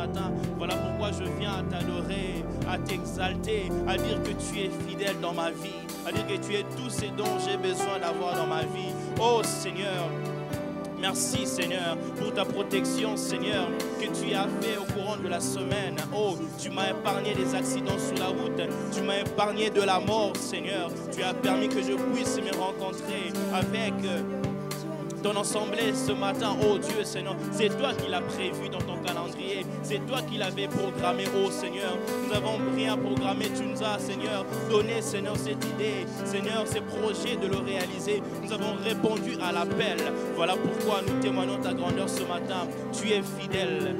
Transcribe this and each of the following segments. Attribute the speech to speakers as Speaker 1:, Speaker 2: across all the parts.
Speaker 1: matin. Voilà pourquoi je viens à t'adorer, à t'exalter, à dire que tu es fidèle dans ma vie, à dire que tu es tout ce dont j'ai besoin d'avoir dans ma vie. Oh Seigneur, merci Seigneur pour ta protection Seigneur que tu as fait au courant de la semaine. Oh, tu m'as épargné des accidents sur la route, tu m'as épargné de la mort Seigneur. Tu as permis que je puisse me rencontrer avec ton assemblée ce matin. Oh Dieu Seigneur, c'est toi qui l'as prévu dans ton calendrier, c'est toi qui l'avais programmé. Oh Seigneur, nous n'avons rien programmé, tu nous as Seigneur donné Seigneur cette idée, Seigneur ces projets de le réaliser. Nous avons répondu à l'appel. Voilà pourquoi nous témoignons ta grandeur ce matin. Tu es fidèle,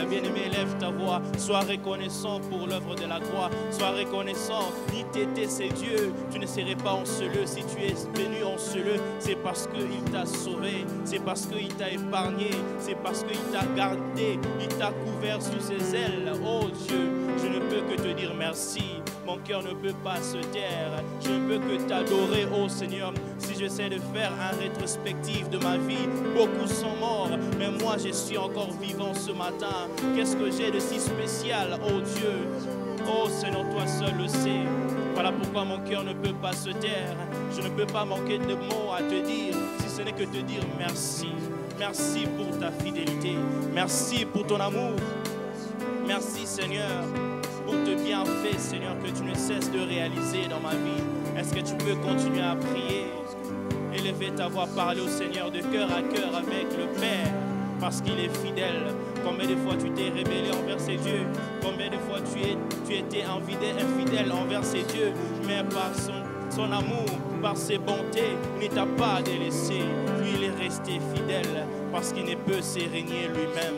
Speaker 1: bien-aimé, lève ta voix, sois reconnaissant pour l'œuvre de la croix, sois reconnaissant. Ni t'étais c'est Dieu, tu ne serais pas en ce lieu. Si tu es venu en ce lieu, c'est parce qu'il t'a sauvé, c'est parce qu'il t'a épargné, c'est parce qu'il t'a gardé, il t'a couvert sous ses ailes. Oh Dieu, je ne peux que te dire merci. Mon cœur ne peut pas se taire, je ne peux que t'adorer, oh Seigneur. Si j'essaie de faire un rétrospectif de ma vie, beaucoup sont morts, mais moi je suis encore vivant ce matin. Qu'est-ce que j'ai de si spécial, oh Dieu? Oh Seigneur, toi seul le sais. Voilà pourquoi mon cœur ne peut pas se taire. Je ne peux pas manquer de mots à te dire, si ce n'est que te dire merci. Merci pour ta fidélité. Merci pour ton amour. Merci Seigneur pour tes bienfaits, Seigneur, que tu ne cesses de réaliser dans ma vie. Est-ce que tu peux continuer à prier? Élever ta voix, parler au Seigneur de cœur à cœur avec le Père, parce qu'il est fidèle. Combien de fois tu t'es rébellé envers ces dieux? Combien de fois tu étais infidèle envers ces dieux? Mais par son amour, par ses bontés, il ne t'a pas délaissé. Lui, il est resté fidèle parce qu'il ne peut se régner lui-même.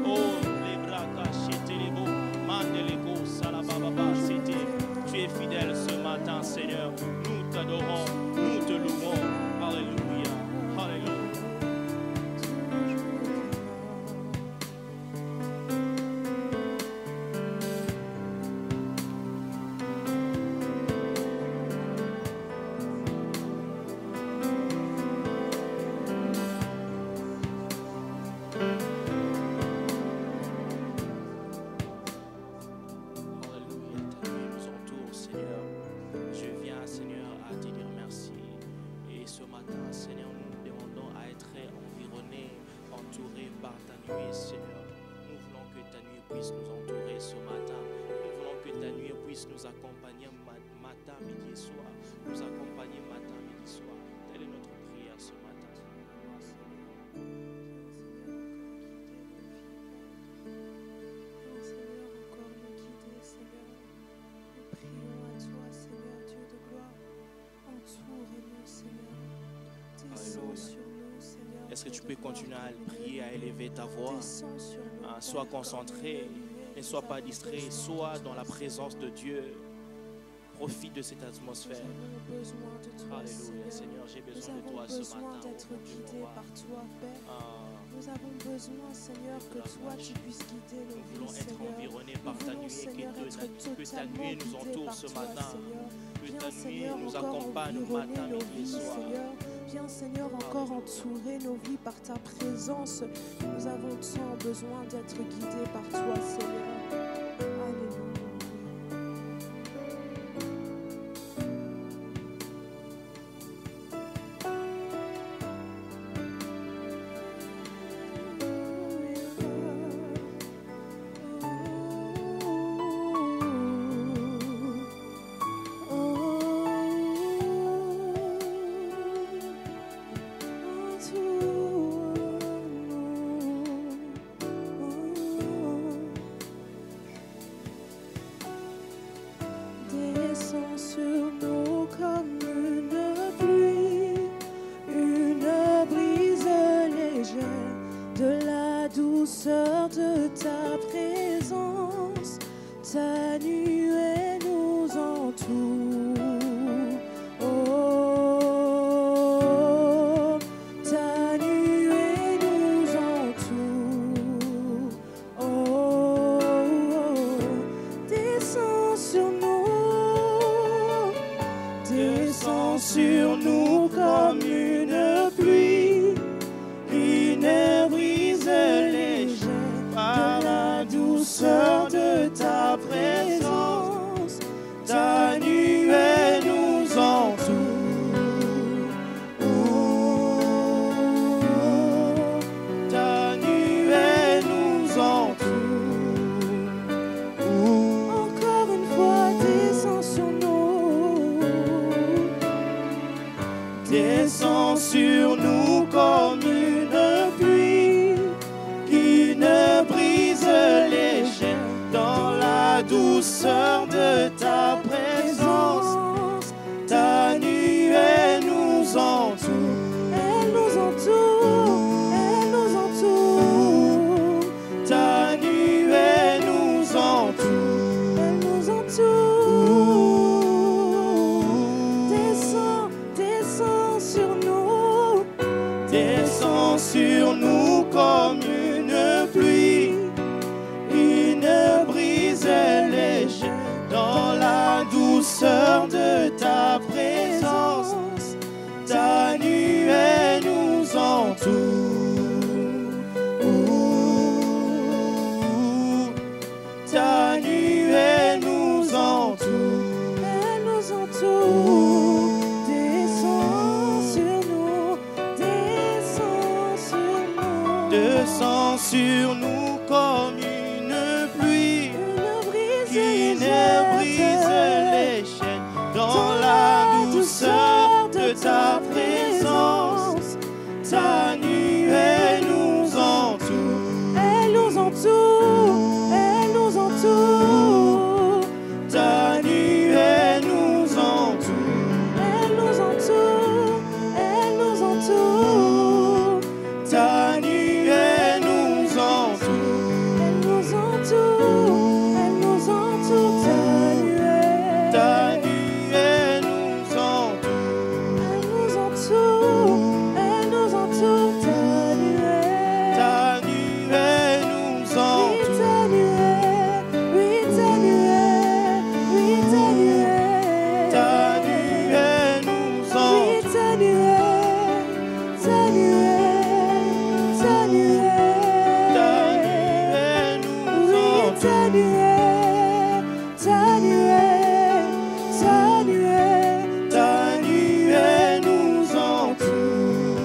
Speaker 1: Oh, les bras cachés, les beaux, mandelego, salababa, c'était. Tu es fidèle ce matin, Seigneur. Nous t'adorons, nous te louons. Alléluia, alléluia. Nous accompagner matin, midi et soir. Nous accompagner matin, midi et soir. Telle est notre prière ce matin.
Speaker 2: Seigneur, encore nous guider, Seigneur. Nous prions à toi, Seigneur, Dieu de gloire. Entoure-nous, Seigneur. Descends sur nous, Seigneur.
Speaker 1: Est-ce que tu peux continuer à prier, à élever ta voix? Sois concentré. Ne sois pas distrait, sois dans la présence de Dieu. Profite de cette atmosphère. Alléluia, Seigneur, j'ai besoin de toi ce matin.
Speaker 2: Nous avons besoin d'être guidés par toi, Père. Nous avons besoin, Seigneur, que toi tu puisses guider nos vies.
Speaker 1: Nous voulons être environnés par ta nuée, que ta nuée nous entoure ce matin. Que ta nuée nous accompagne matin, midi et soir.
Speaker 2: Viens, Seigneur, encore entourer nos vies par ta présence. Nous avons tant besoin d'être guidés par toi, Seigneur. Alléluia.
Speaker 3: Sur nous comme une pluie, une brise légère de la
Speaker 1: descend sur nous comme une pluie qui ne brise les chaînes. Dans la douceur de ta présence, ta nuée nous entoure.
Speaker 2: Elle nous entoure, elle nous entoure.
Speaker 1: Ta nuée nous entoure.
Speaker 2: Elle nous entoure, elle nous entoure.
Speaker 1: Ta nuée nous entoure.
Speaker 2: Elle nous entoure, elle nous entoure.
Speaker 1: Ta nuée nous entoure.
Speaker 2: Elle nous entoure, elle nous entoure.
Speaker 1: Ta nuée nous entoure.
Speaker 2: Oui, ta nuée, oui, ta nuée.
Speaker 1: Ta nuée nous
Speaker 2: Oui,
Speaker 1: entoure.
Speaker 2: ta nuée, ta nuée, ta nuée.
Speaker 1: Ta nuée nous
Speaker 2: Oui,
Speaker 1: entoure.
Speaker 2: ta nuée, ta nuée, ta nuée.
Speaker 1: Ta nuée nous entoure.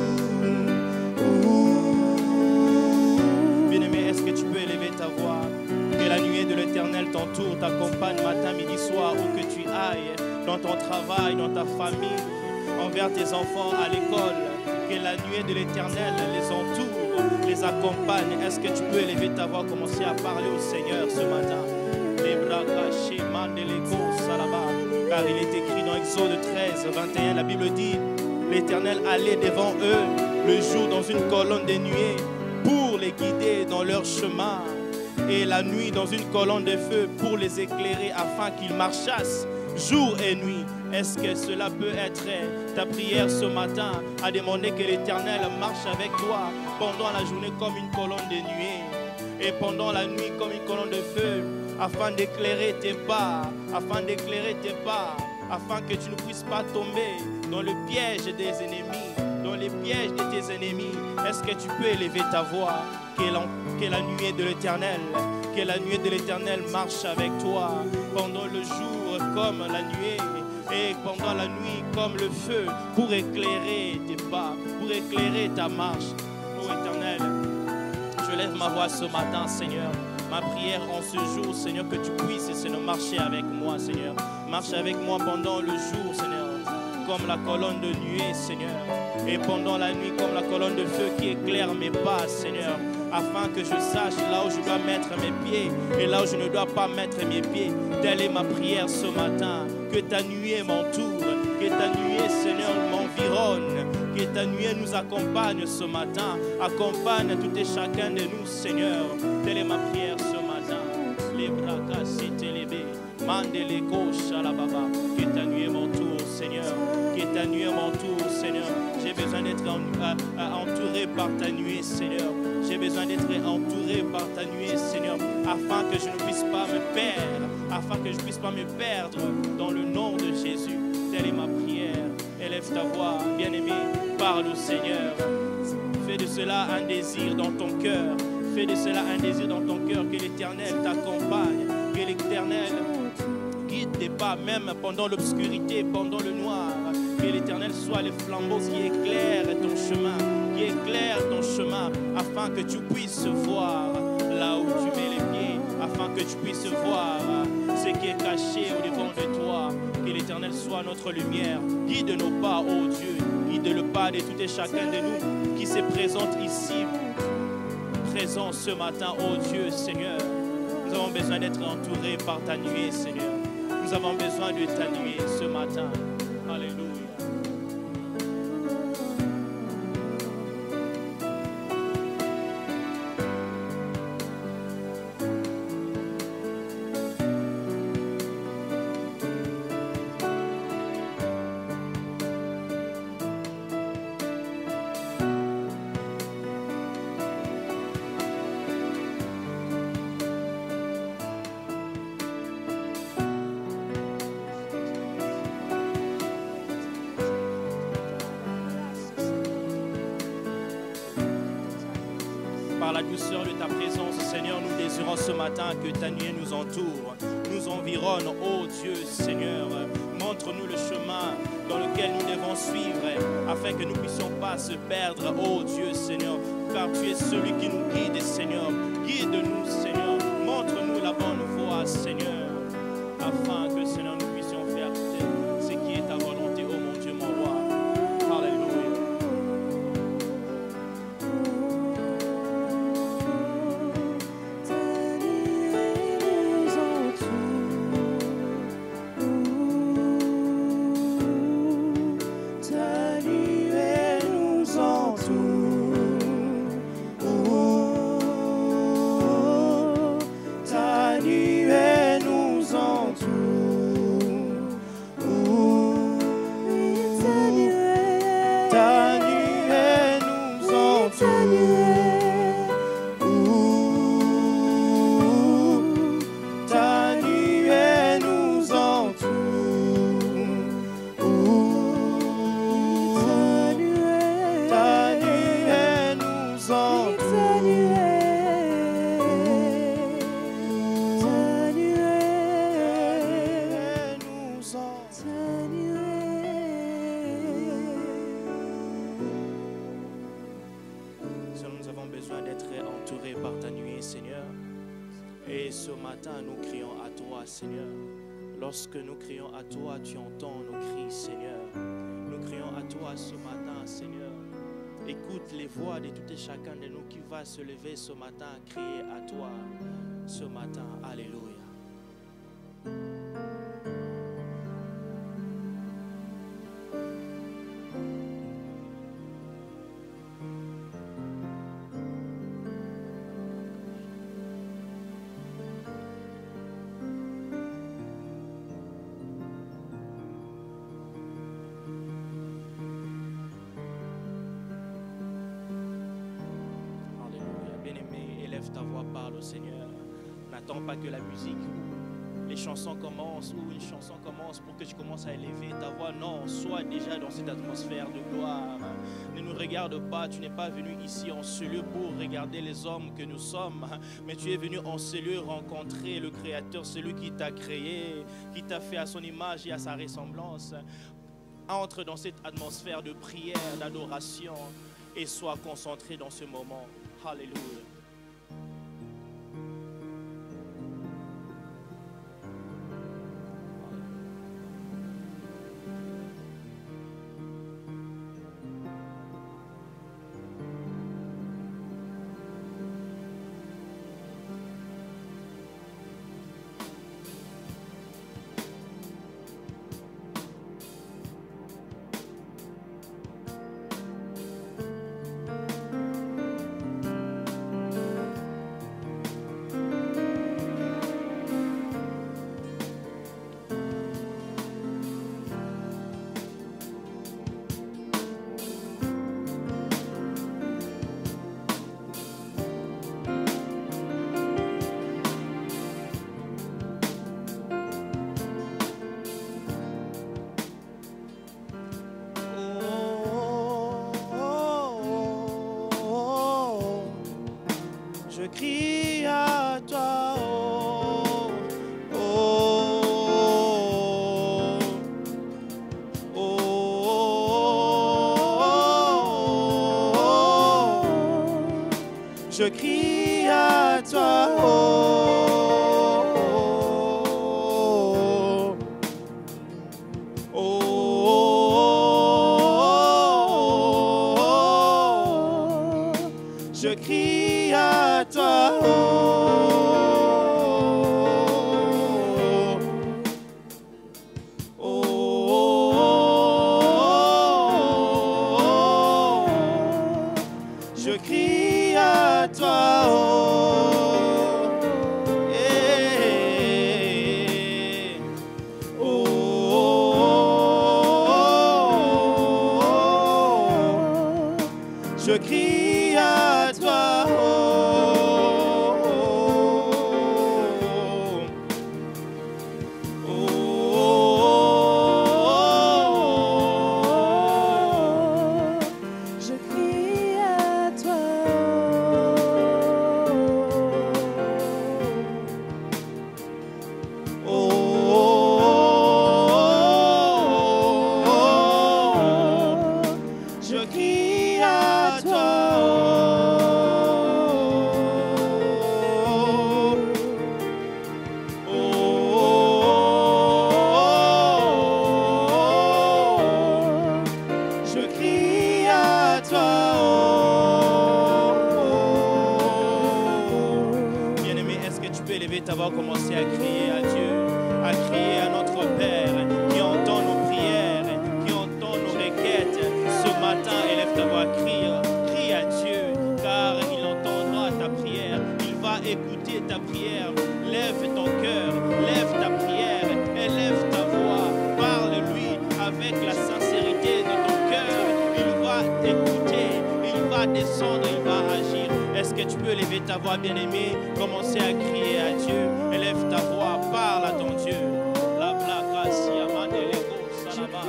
Speaker 1: Bien-aimé, est-ce que tu peux élever ta voix? Que la nuée de l'Éternel t'entoure, t'accompagne matin, midi, soir, où que tu ailles, dans ton travail, dans ta famille, envers tes enfants à l'école. Que la nuée de l'Éternel les entoure, les accompagne. Est-ce que tu peux élever ta voix, commencer à parler au Seigneur ce matin? Les bras cachés, mandeleko, salaba. Car il est écrit dans Exode 13, 21, la Bible dit: l'Éternel allait devant eux le jour dans une colonne de nuée pour les guider dans leur chemin, et la nuit dans une colonne de feu pour les éclairer afin qu'ils marchassent jour et nuit. Est-ce que cela peut être ta prière ce matin, à demander que l'Éternel marche avec toi pendant la journée comme une colonne de nuée et pendant la nuit comme une colonne de feu, afin d'éclairer tes pas, afin que tu ne puisses pas tomber dans le piège des ennemis, dans les pièges de tes ennemis? Est-ce que tu peux élever ta voix? Que la nuée de l'Éternel marche avec toi pendant le jour comme la nuée et pendant la nuit comme le feu, pour éclairer tes pas, pour éclairer ta marche. Ô Éternel, je lève ma voix ce matin, Seigneur. Ma prière en ce jour, Seigneur, que tu puisses, Seigneur, marcher avec moi, Seigneur. Marche avec moi pendant le jour, Seigneur, comme la colonne de nuée, Seigneur. Et pendant la nuit, comme la colonne de feu qui éclaire mes pas, Seigneur. Afin que je sache là où je dois mettre mes pieds et là où je ne dois pas mettre mes pieds. Telle est ma prière ce matin. Que ta nuée m'entoure, que ta nuée, Seigneur, m'environne, que ta nuée nous accompagne ce matin. Accompagne tout et chacun de nous, Seigneur. Telle est ma prière ce matin. Les bras cassés, élevés. Mandeleko shalababa. Que ta nuée m'entoure, Seigneur. Que ta nuée m'entoure, Seigneur. J'ai besoin d'être entouré par ta nuée, Seigneur. J'ai besoin d'être entouré par ta nuée, Seigneur, afin que je ne puisse pas me perdre, afin que je ne puisse pas me perdre dans le nom de Jésus. Telle est ma prière. Élève ta voix, bien-aimé, parle au Seigneur. Fais de cela un désir dans ton cœur. Fais de cela un désir dans ton cœur, que l'Éternel t'accompagne, que l'Éternel guide tes pas, même pendant l'obscurité, pendant le noir. Que l'Éternel soit le flambeau qui éclaire ton chemin, afin que tu puisses voir là où tu mets les pieds, afin que tu puisses voir ce qui est caché au devant de toi. Que l'Éternel soit notre lumière. Guide nos pas, ô Dieu. Guide le pas de tout et chacun de nous qui se présente ici, présent ce matin, ô Dieu, Seigneur. Nous avons besoin d'être entourés par ta nuée, Seigneur. Nous avons besoin de ta nuée ce matin. Alléluia. Par la douceur de ta présence, Seigneur, nous désirons ce matin que ta nuée nous entoure, nous environne, ô Dieu, Seigneur. Montre-nous le chemin dans lequel nous devons suivre, afin que nous ne puissions pas se perdre, ô Dieu, Seigneur, car tu es celui qui nous guide par ta nuée, Seigneur. Et ce matin, nous crions à toi, Seigneur. Lorsque nous crions à toi, tu entends nos cris, Seigneur. Nous crions à toi ce matin, Seigneur. Écoute les voix de tout et chacun de nous qui va se lever ce matin à crier à toi ce matin. Alléluia. Ta voix parle au Seigneur. N'attends pas que la musique ou les chansons commencent ou une chanson commence pour que tu commences à élever ta voix. Non, sois déjà dans cette atmosphère de gloire. Ne nous regarde pas, tu n'es pas venu ici en ce lieu pour regarder les hommes que nous sommes, mais tu es venu en ce lieu rencontrer le Créateur, celui qui t'a créé, qui t'a fait à son image et à sa ressemblance. Entre dans cette atmosphère de prière, d'adoration et sois concentré dans ce moment. Alléluia. Je crie à toi, oh, oh, oh, oh, je crie à toi, oh, oh, oh, je crie à toi, oh, oh, oh, je crie à toi, oh, eh, oh, je crie à toi, commencer à crier à Dieu, à crier à notre Père qui entend nos prières, qui entend nos requêtes. Ce matin, élève ta voix, crie à Dieu, car il entendra ta prière, il va écouter ta prière. Lève ton cœur, lève ta prière, élève ta voix, parle-lui avec la sincérité de ton cœur. Il va écouter, il va descendre, il va agir. Est-ce que tu peux lever ta voix, bien-aimé? Commencer à crier à Dieu. Élève ta voix, parle à ton Dieu. La blague, si amandelego, salaba.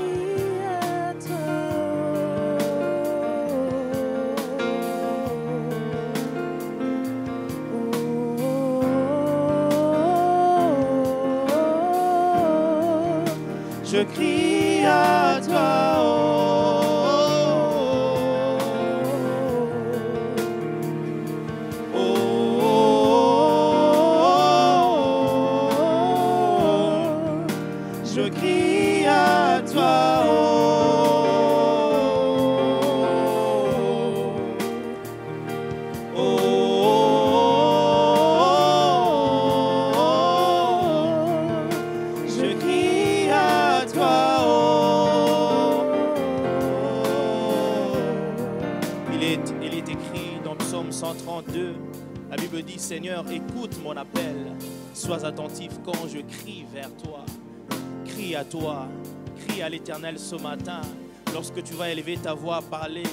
Speaker 1: Je crie à toi, oh. Oh, 32, la Bible dit, Seigneur, écoute mon appel. Sois attentif quand je crie vers toi. Crie à toi, crie à l'Éternel ce matin. Lorsque tu vas élever ta voix, parler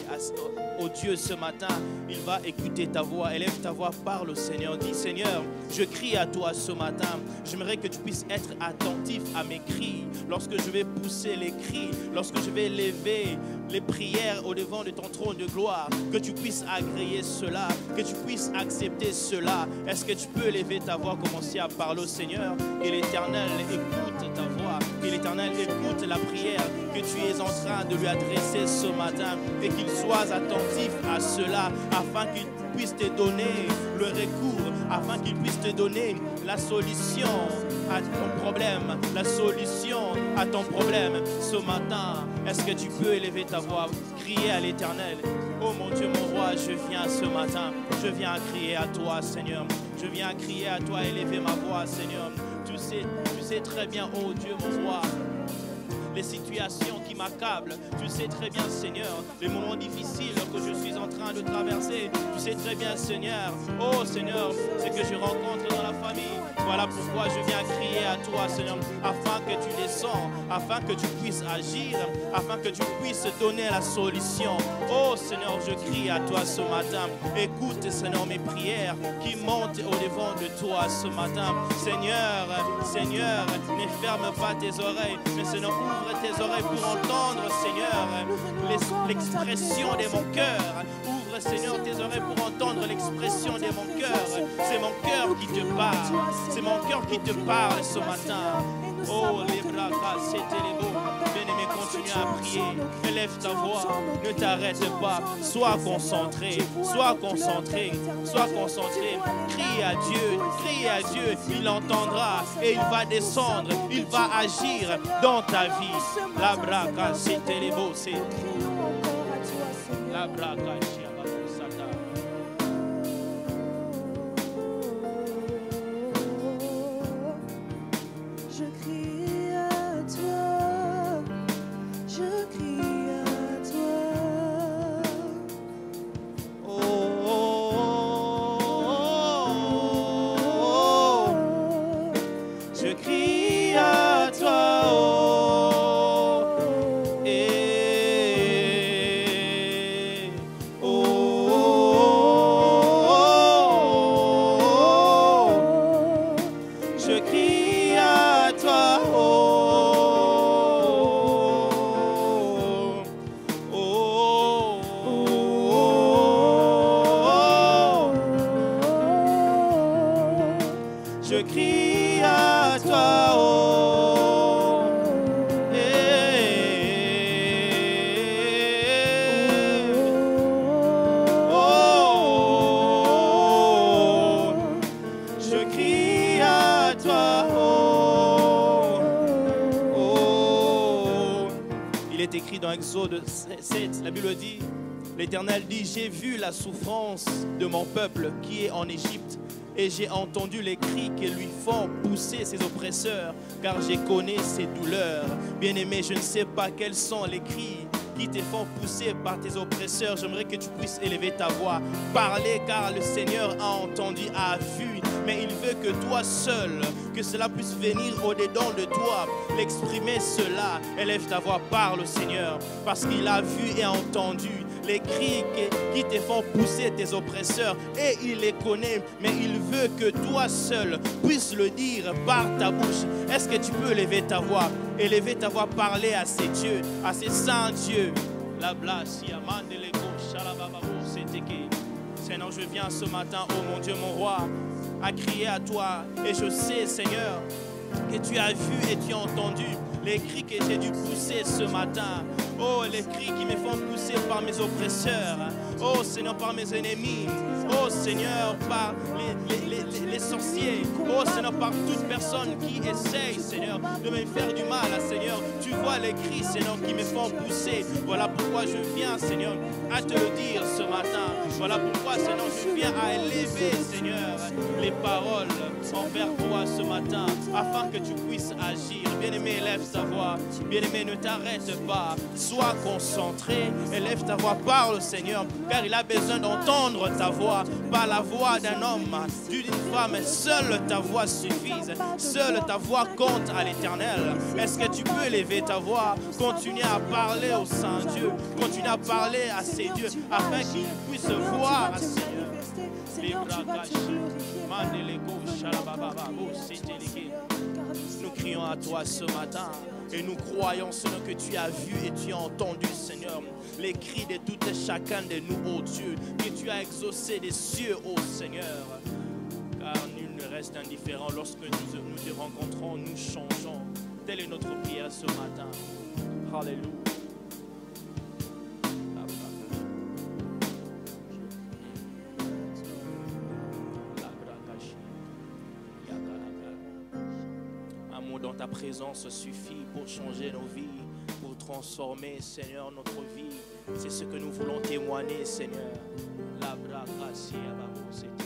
Speaker 1: au Dieu ce matin, il va écouter ta voix. Élève ta voix, parle au Seigneur. Dis, Seigneur, je crie à toi ce matin. J'aimerais que tu puisses être attentif à mes cris. Lorsque je vais pousser les cris, lorsque je vais lever les prières au devant de ton trône de gloire, que tu puisses agréer cela, que tu puisses accepter cela. Est-ce que tu peux élever ta voix, commencer à parler au Seigneur? Et l'Éternel écoute ta voix. Et l'Éternel écoute la prière que tu es en train de lui adresser ce matin, et qu'il soit attentif à cela, afin qu'il puisse te donner le recours, afin qu'il puisse te donner la solution à ton problème, la solution à ton problème. Ce matin, est-ce que tu peux élever ta voix, crier à l'Éternel? Oh mon Dieu, mon roi, je viens ce matin, je viens crier à toi, Seigneur. Je viens crier à toi, élever ma voix, Seigneur. Tu sais très bien, oh Dieu, mon roi, les situations qui m'accablent. Tu sais très bien, Seigneur, les moments difficiles que je suis en train de traverser. Tu sais très bien, Seigneur, oh Seigneur, ce que je rencontre dans la famille. Voilà pourquoi je viens crier à toi, Seigneur, afin que tu descends, afin que tu puisses agir, afin que tu puisses donner la solution. Oh Seigneur, je crie à toi ce matin. Écoute, Seigneur, mes prières qui montent au devant de toi ce matin. Seigneur, Seigneur, ne ferme pas tes oreilles, mais Seigneur, ouvre tes oreilles pour entendre, Seigneur, l'expression de mon cœur. Ouvre, Seigneur, tes oreilles pour entendre l'expression de mon cœur. C'est mon cœur qui te parle. C'est mon cœur qui te parle ce matin. Oh, les bras, c'était les beaux. Bien-aimé, continue à prier. Élève ta voix. Ne t'arrête pas. Sois concentré. Sois concentré. Sois concentré. Crie à Dieu. Crie à Dieu. Il entendra et il va descendre. Il va agir dans ta vie. La braca, c'était les beaux. C'est la braca. Exode 7, la Bible dit, l'Éternel dit, j'ai vu la souffrance de mon peuple qui est en Égypte et j'ai entendu les cris qui lui font pousser ses oppresseurs, car j'ai connu ses douleurs. Bien-aimé, je ne sais pas quels sont les cris qui te font pousser par tes oppresseurs. J'aimerais que tu puisses élever ta voix, parler, car le Seigneur a entendu, a vu, mais il veut que toi seul, que cela puisse venir au-dedans de toi, l'exprimer cela. Élève ta voix, parle au Seigneur, parce qu'il a vu et a entendu les cris qui te font pousser tes oppresseurs, et il les connaît, mais il veut que toi seul puisses le dire par ta bouche. Est-ce que tu peux élever ta voix, parler à ces dieux, à ces saints dieux? La blasia mandeleko shalabababo seteke. Seigneur, je viens ce matin, oh mon Dieu, mon roi, à crier à toi, et je sais, Seigneur, que tu as vu et tu as entendu les cris que j'ai dû pousser ce matin. Oh, les cris qui me font pousser par mes oppresseurs. Oh, Seigneur, par mes ennemis. Oh, Seigneur, par les sorciers. Oh, Seigneur, par toute personne qui essaye, Seigneur, de me faire du mal, Seigneur. Tu vois les cris, Seigneur, qui me font pousser. Voilà pourquoi je viens, Seigneur, à te le dire ce matin. Voilà pourquoi, Seigneur, je viens à élever, Seigneur, les paroles envers toi ce matin, afin que tu puisses agir. Bien-aimé, élève ta voix. Bien-aimé, ne t'arrête pas. Sois concentré. Élève ta voix. Parle, Seigneur, car il a besoin d'entendre ta voix. Pas la voix d'un homme, d'une femme. Seule ta voix suffise. Seule ta voix compte à l'Éternel. Est-ce que tu peux élever ta voix? Continue à parler au Saint-Dieu. Continue à parler à ces dieux, afin qu'ils puissent voir, Seigneur. Nous crions à toi ce matin et nous croyons, Seigneur, que tu as vu et tu as entendu, Seigneur, les cris de tout et chacun de nous, ô Dieu, que tu as exaucé des cieux, ô Seigneur. Car nul ne reste indifférent lorsque nous te rencontrons, nous changeons. Telle est notre prière ce matin. Alléluia. Dans ta présence suffit pour changer nos vies, pour transformer, Seigneur, notre vie. C'est ce que nous voulons témoigner, Seigneur. La bracacia babosete.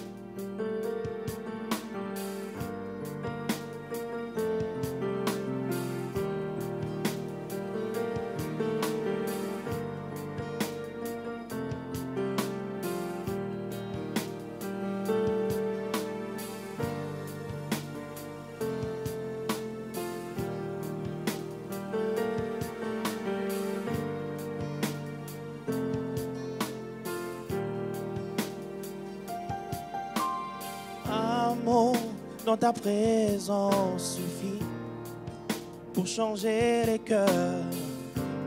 Speaker 1: Dans ta présence suffit pour changer les cœurs.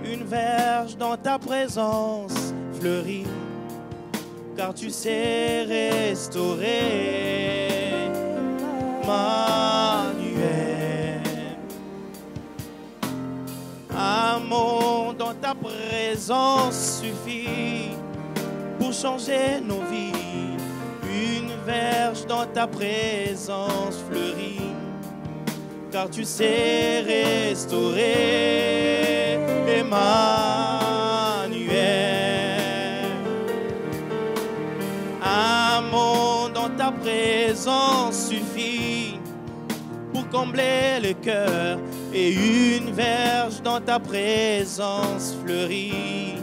Speaker 1: Une verge dans ta présence fleurit, car tu sais restaurer. Emmanuel, amour dans ta présence suffit pour changer nos vies. Une verge dans ta présence fleurit, car tu sais restaurer. Emmanuel, amour dans ta présence suffit pour combler le cœur, et une verge dans ta présence fleurit,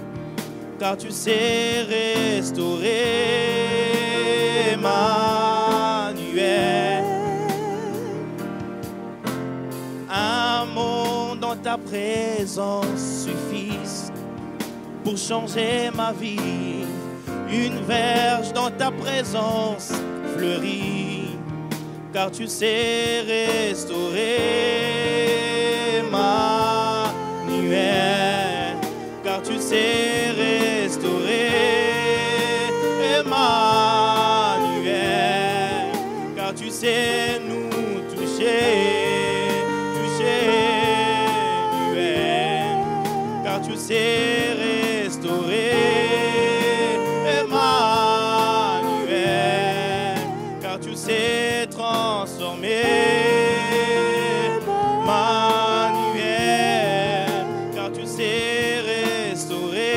Speaker 1: car tu sais restaurer. Emmanuel, amour dans ta présence suffit pour changer ma vie. Une verge dans ta présence fleurit, car tu sais restaurer. Emmanuel, car tu sais restaurer. Emmanuel, car tu sais nous toucher, car tu sais restaurer. Emmanuel, car tu sais transformer. Emmanuel, car tu sais restaurer.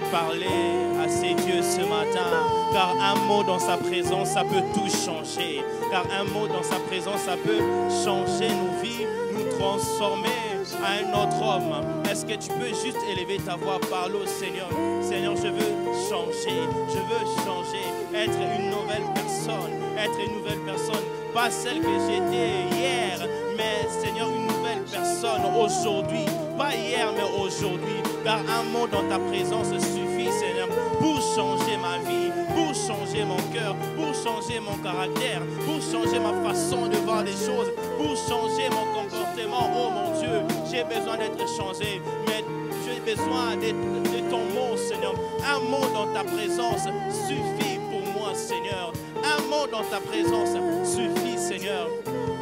Speaker 1: Parler à ces dieux ce matin, car un mot dans sa présence, ça peut tout changer. Car un mot dans sa présence, ça peut changer nos vies, nous transformer à un autre homme. Est-ce que tu peux juste élever ta voix, parle au Seigneur. Seigneur, je veux changer, être une nouvelle personne, pas celle que j'étais hier, mais Seigneur, une nouvelle personne aujourd'hui, pas hier mais aujourd'hui. Car un mot dans ta présence suffit, Seigneur, pour changer ma vie, pour changer mon cœur, pour changer mon caractère, pour changer ma façon de voir les choses, pour changer mon comportement. Oh mon Dieu, j'ai besoin d'être changé, mais j'ai besoin de ton mot, Seigneur. Un mot dans ta présence suffit pour moi, Seigneur. Un mot dans ta présence suffit, Seigneur,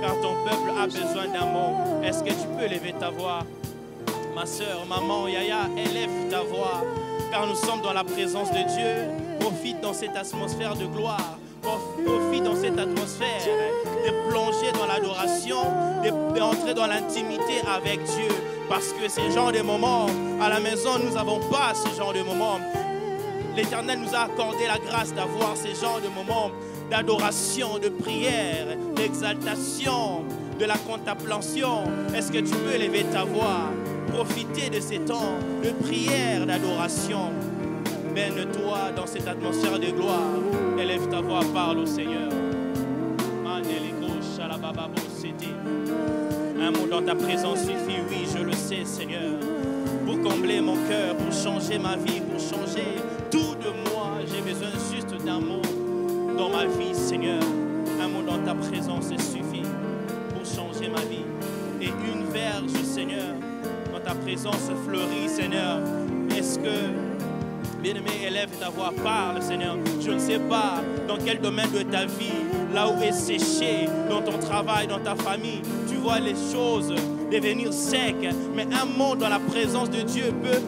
Speaker 1: car ton peuple a besoin d'un mot. Est-ce que tu peux lever ta voix? Ma soeur, maman, Yaya, élève ta voix, car nous sommes dans la présence de Dieu. Profite dans cette atmosphère de gloire. Profite dans cette atmosphère de plonger dans l'adoration, d'entrer dans l'intimité avec Dieu. Parce que ces genres de moments, à la maison, nous n'avons pas ce genre de moments. L'Éternel nous a accordé la grâce d'avoir ces genres de moments d'adoration, de prière, d'exaltation, de la contemplation. Est-ce que tu peux élever ta voix? Profiter de ces temps de prière, d'adoration. Mène-toi dans cette atmosphère de gloire. Élève ta voix, parle au Seigneur. Un mot dans ta présence suffit, oui, je le sais, Seigneur. Pour combler mon cœur, pour changer ma vie, pour changer tout de moi. J'ai besoin juste d'un mot dans ma vie, Seigneur. Un mot dans ta présence suffit pour changer ma vie. Et une verge, Seigneur, dans ta présence fleurit, Seigneur. Est-ce que, bien-aimé, élève ta voix, parle, Seigneur. Je ne sais pas dans quel domaine de ta vie, là où est séché, dans ton travail, dans ta famille, tu vois les choses devenir secs. Mais un mot dans la présence de Dieu peut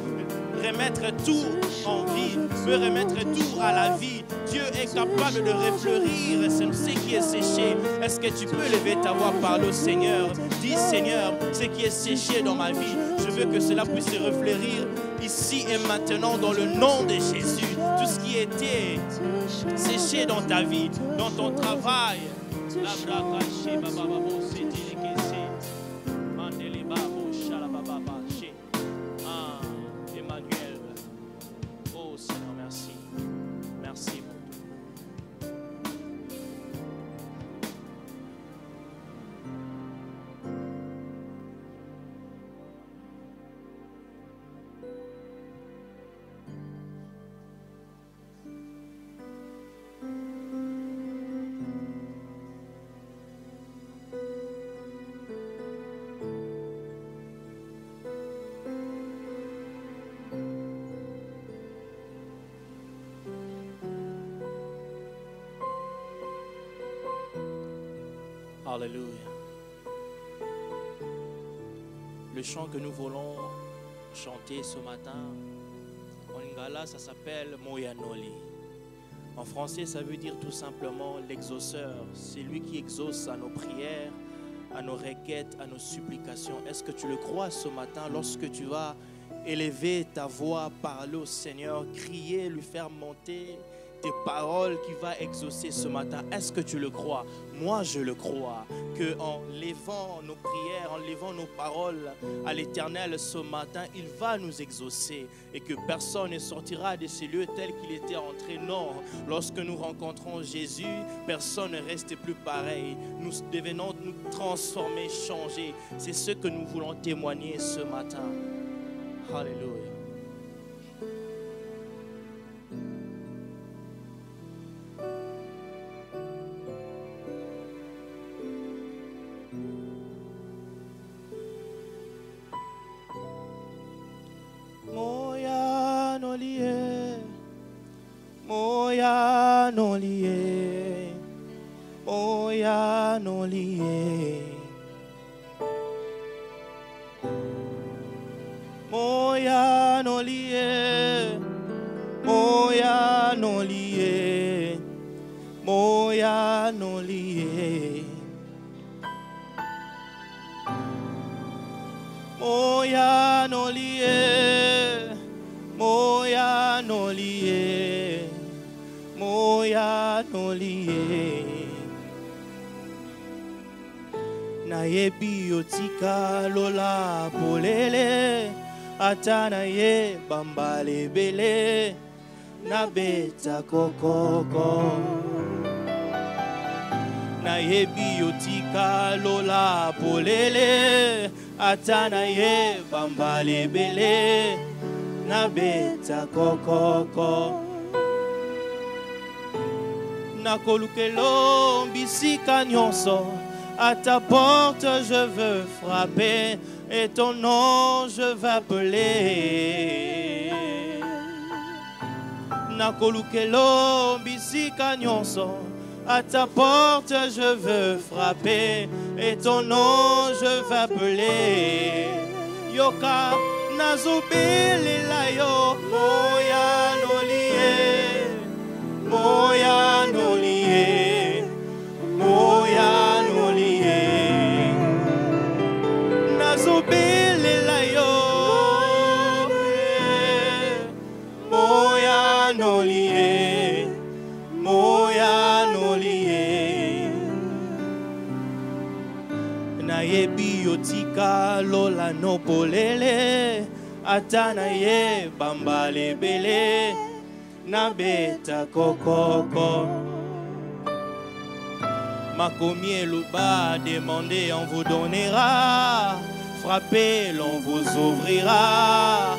Speaker 1: remettre tout en vie, peut remettre tout à la vie. Dieu est capable de refleurir ce qui est séché. Est-ce que tu peux lever ta voix, parler au Seigneur? Dis, Seigneur, ce qui est séché dans ma vie, je veux que cela puisse se refleurir ici et maintenant dans le nom de Jésus. Tout ce qui était séché dans ta vie, dans ton travail. Emmanuel. Oh Seigneur, merci. Merci. Alléluia. Le chant que nous voulons chanter ce matin, en lingala, ça s'appelle Moyanoli. En français, ça veut dire tout simplement l'exauceur. C'est lui qui exauce à nos prières, à nos requêtes, à nos supplications. Est-ce que tu le crois ce matin lorsque tu vas élever ta voix, parler au Seigneur, crier, lui faire monter tes paroles qui va exaucer ce matin? Est-ce que tu le crois? Moi, je le crois, qu'en levant nos prières, en levant nos paroles à l'Éternel ce matin, il va nous exaucer et que personne ne sortira de ces lieux tels qu'il était entré. Non, lorsque nous rencontrons Jésus, personne ne reste plus pareil. Nous devenons nous transformer, changer. C'est ce que nous voulons témoigner ce matin. Alléluia. Atana ye bambale bele na beta kokoko na ye biotika lola polele atana ye bambale bele na beta kokoko Nakolukelo bisika nyonso. À ta porte je veux frapper et ton nom je vais appeler. Nakolukelo bisika nyonso. À ta porte je veux frapper et ton nom je vais appeler. Yoka nazobelela yo moya nolie, moya nolie, moya nolie. Nazobelela yo moya nolie, moya nolie. Nayebi yotika lola no polele, atana ye bambale bele, na beta kokoko. Makomi eluba, demandez on vous donnera, frappez l'on vous ouvrira,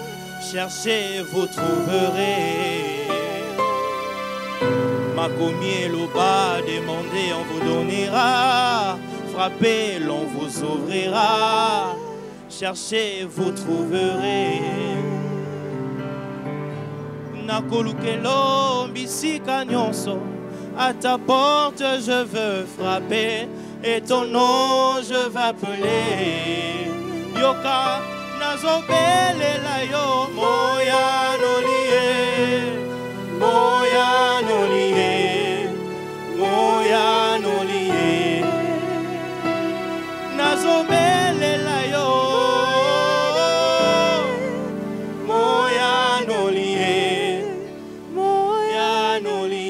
Speaker 1: cherchez vous trouverez. Makomi eluba, demandez on vous donnera, frappez l'on vous ouvrira, cherchez vous trouverez. Nakolukelo bisika nyonso. À ta porte je veux frapper et ton nom je vais appeler. Yoka nazobelela yo moya nolie, moya nolie, moya nolie. Nazobelela yo moya nolie, moya nolie.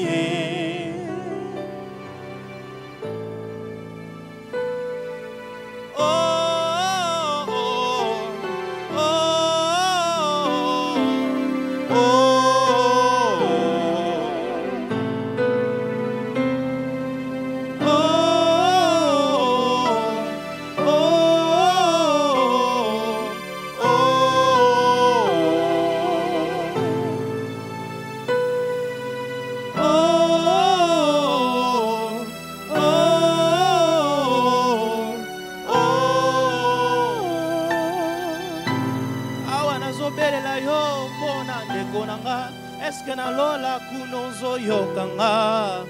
Speaker 1: Est-ce que na lola kunonzo yokanga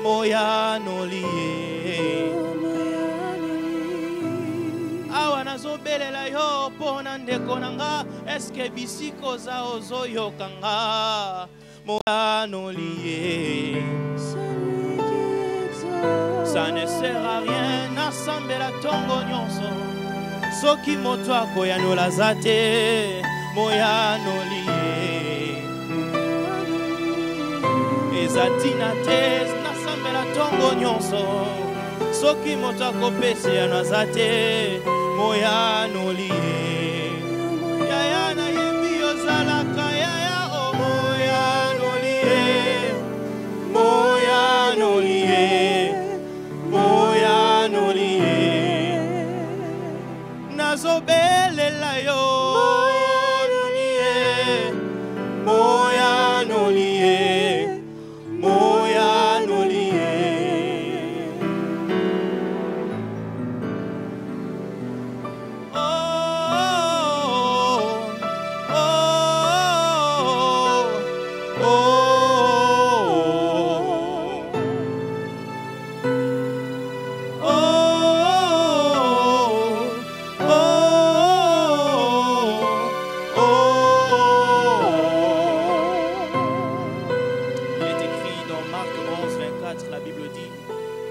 Speaker 1: moya nolie. Awa nazobelela yo pona ndeko nanga. Est-ce que bisiko za ozo yokanga moya nolie. Ça ne sert à rien nasambela tongo nyonso. Soki moto akoya nolaza te moya nolie. Ezatina tes nasambela tongo nyonso. Soki moto akopesi ya nazate moya nolie. Yaya na yebi ozalaka yaya o moya nolie, moya nolie, moya nolie. Nazobelela yo nolie, moya nolie, moya nolie.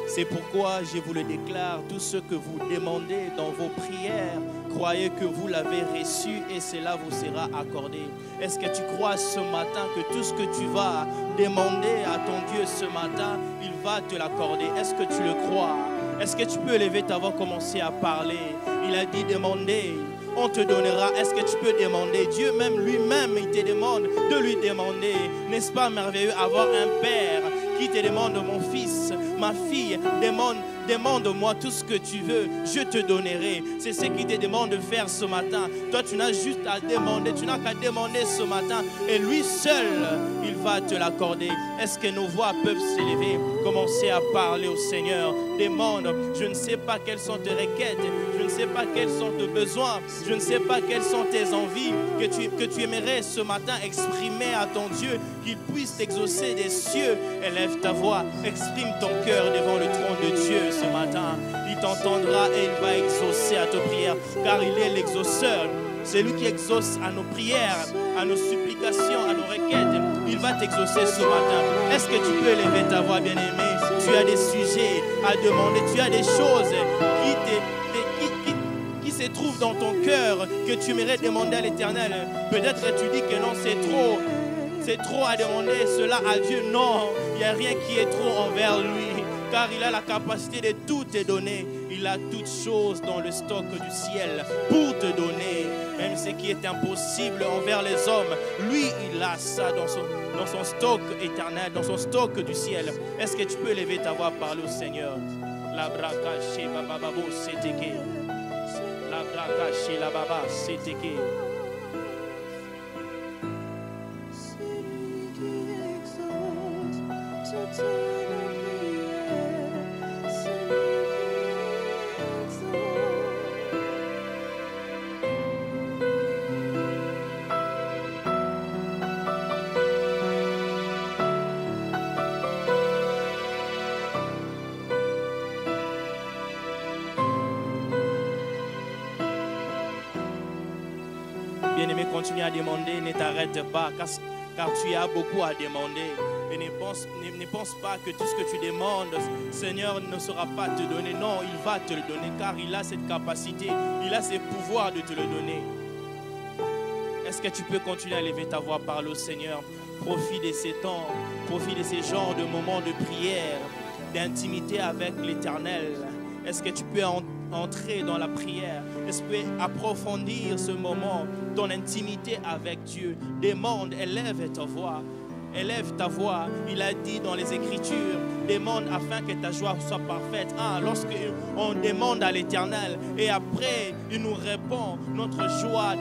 Speaker 1: C'est pourquoi je vous le déclare, tout ce que vous demandez dans vos prières, croyez que vous l'avez reçu et cela vous sera accordé. Est-ce que tu crois ce matin que tout ce que tu vas demander à ton Dieu ce matin, il va te l'accorder? Est-ce que tu le crois? Est-ce que tu peux lever ta voix, commencer à parler? Il a dit demander, on te donnera. Est-ce que tu peux demander? Dieu même lui-même, il te demande de lui demander. N'est-ce pas merveilleux avoir un Père qui te demande, mon fils, ma fille, demande-moi tout ce que tu veux, je te donnerai. C'est ce qui te demande de faire ce matin. Toi, tu n'as juste à demander, tu n'as qu'à demander ce matin et lui seul, il va te l'accorder. Est-ce que nos voix peuvent s'élever? Commencer à parler au Seigneur. Demande, je ne sais pas quelles sont tes requêtes, je ne sais pas quels sont tes besoins, je ne sais pas quelles sont tes envies que tu aimerais ce matin exprimer à ton Dieu, qu'il puisse t'exaucer des cieux. Élève ta voix, exprime ton cœur devant le trône de Dieu ce matin. Il t'entendra et il va exaucer à tes prières, car il est l'exauceur. C'est lui qui exauce à nos prières, à nos supplications, à nos requêtes. Il va t'exaucer ce matin. Est-ce que tu peux élever ta voix, bien-aimé? Tu as des sujets à demander, tu as des choses qui se trouvent dans ton cœur que tu aimerais demander à l'Éternel. Peut-être tu dis que non, c'est trop à demander cela à Dieu. Non, il n'y a rien qui est trop envers lui, car il a la capacité de tout te donner. Il a toutes choses dans le stock du ciel pour te donner. Même ce qui est impossible envers les hommes, lui, il a ça dans son stock éternel, dans son stock du ciel. Est-ce que tu peux lever ta voix, parler au Seigneur? La braca chez Bababo, c'était que. La braca chez la Baba, c'était que. Bien-aimé, continue à demander, ne t'arrête pas, car tu as beaucoup à demander. Et ne pense pas que tout ce que tu demandes, Seigneur ne saura pas te donner. Non, il va te le donner, car il a cette capacité, il a ce pouvoir de te le donner. Est-ce que tu peux continuer à lever ta voix, parler au Seigneur? Profite de ces temps, profite de ces genres de moments de prière, d'intimité avec l'Éternel. Est-ce que tu peux entrer dans la prière? Est-ce que tu peux approfondir ce moment, ton intimité avec Dieu? Demande, élève ta voix. Élève ta voix. Il a dit dans les Écritures, demande afin que ta joie soit parfaite. Lorsqu'on demande à l'Éternel et après il nous répond, notre joie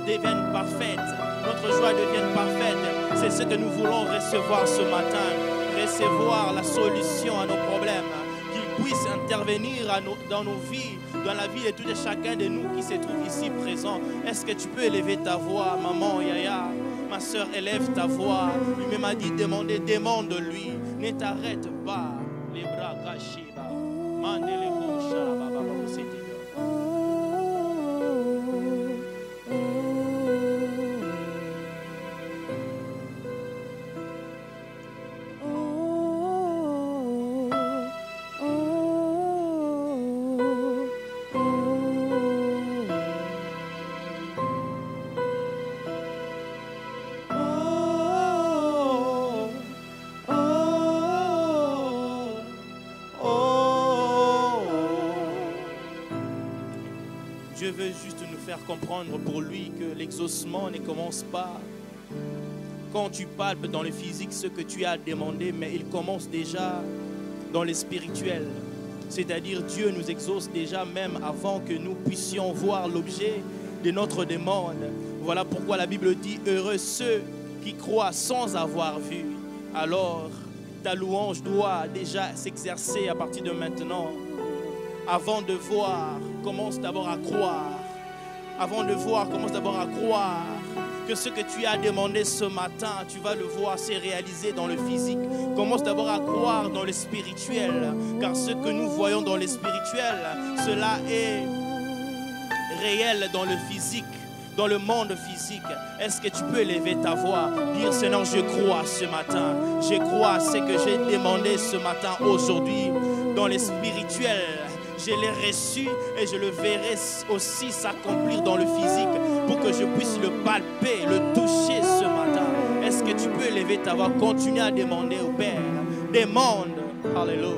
Speaker 1: devient parfaite. Notre joie devient parfaite. C'est ce que nous voulons recevoir ce matin. Recevoir la solution à nos problèmes. Puisse intervenir dans nos vies, dans la vie de tout et chacun de nous qui se trouve ici présent. Est-ce que tu peux élever ta voix, maman Yaya? Ma soeur, élève ta voix. Lui-même a dit demander, demande-lui. Ne t'arrête pas. Les bras cachés. Dieu veut juste nous faire comprendre pour lui que l'exaucement ne commence pas quand tu palpes dans le physique ce que tu as demandé, mais il commence déjà dans le spirituel. C'est-à-dire Dieu nous exauce déjà même avant que nous puissions voir l'objet de notre demande. Voilà pourquoi la Bible dit « Heureux ceux qui croient sans avoir vu ». Alors, ta louange doit déjà s'exercer à partir de maintenant. Avant de voir, commence d'abord à croire. Avant de voir, commence d'abord à croire que ce que tu as demandé ce matin, tu vas le voir se réaliser dans le physique. Commence d'abord à croire dans le spirituel, car ce que nous voyons dans le spirituel, cela est réel dans le physique, dans le monde physique. Est-ce que tu peux élever ta voix, dire Seigneur, je crois ce matin, je crois à ce que j'ai demandé ce matin, aujourd'hui, dans le spirituel. Je l'ai reçu et je le verrai aussi s'accomplir dans le physique pour que je puisse le palper, le toucher ce matin. Est-ce que tu peux élever ta voix, continuer à demander au Père? Demande. Alléluia.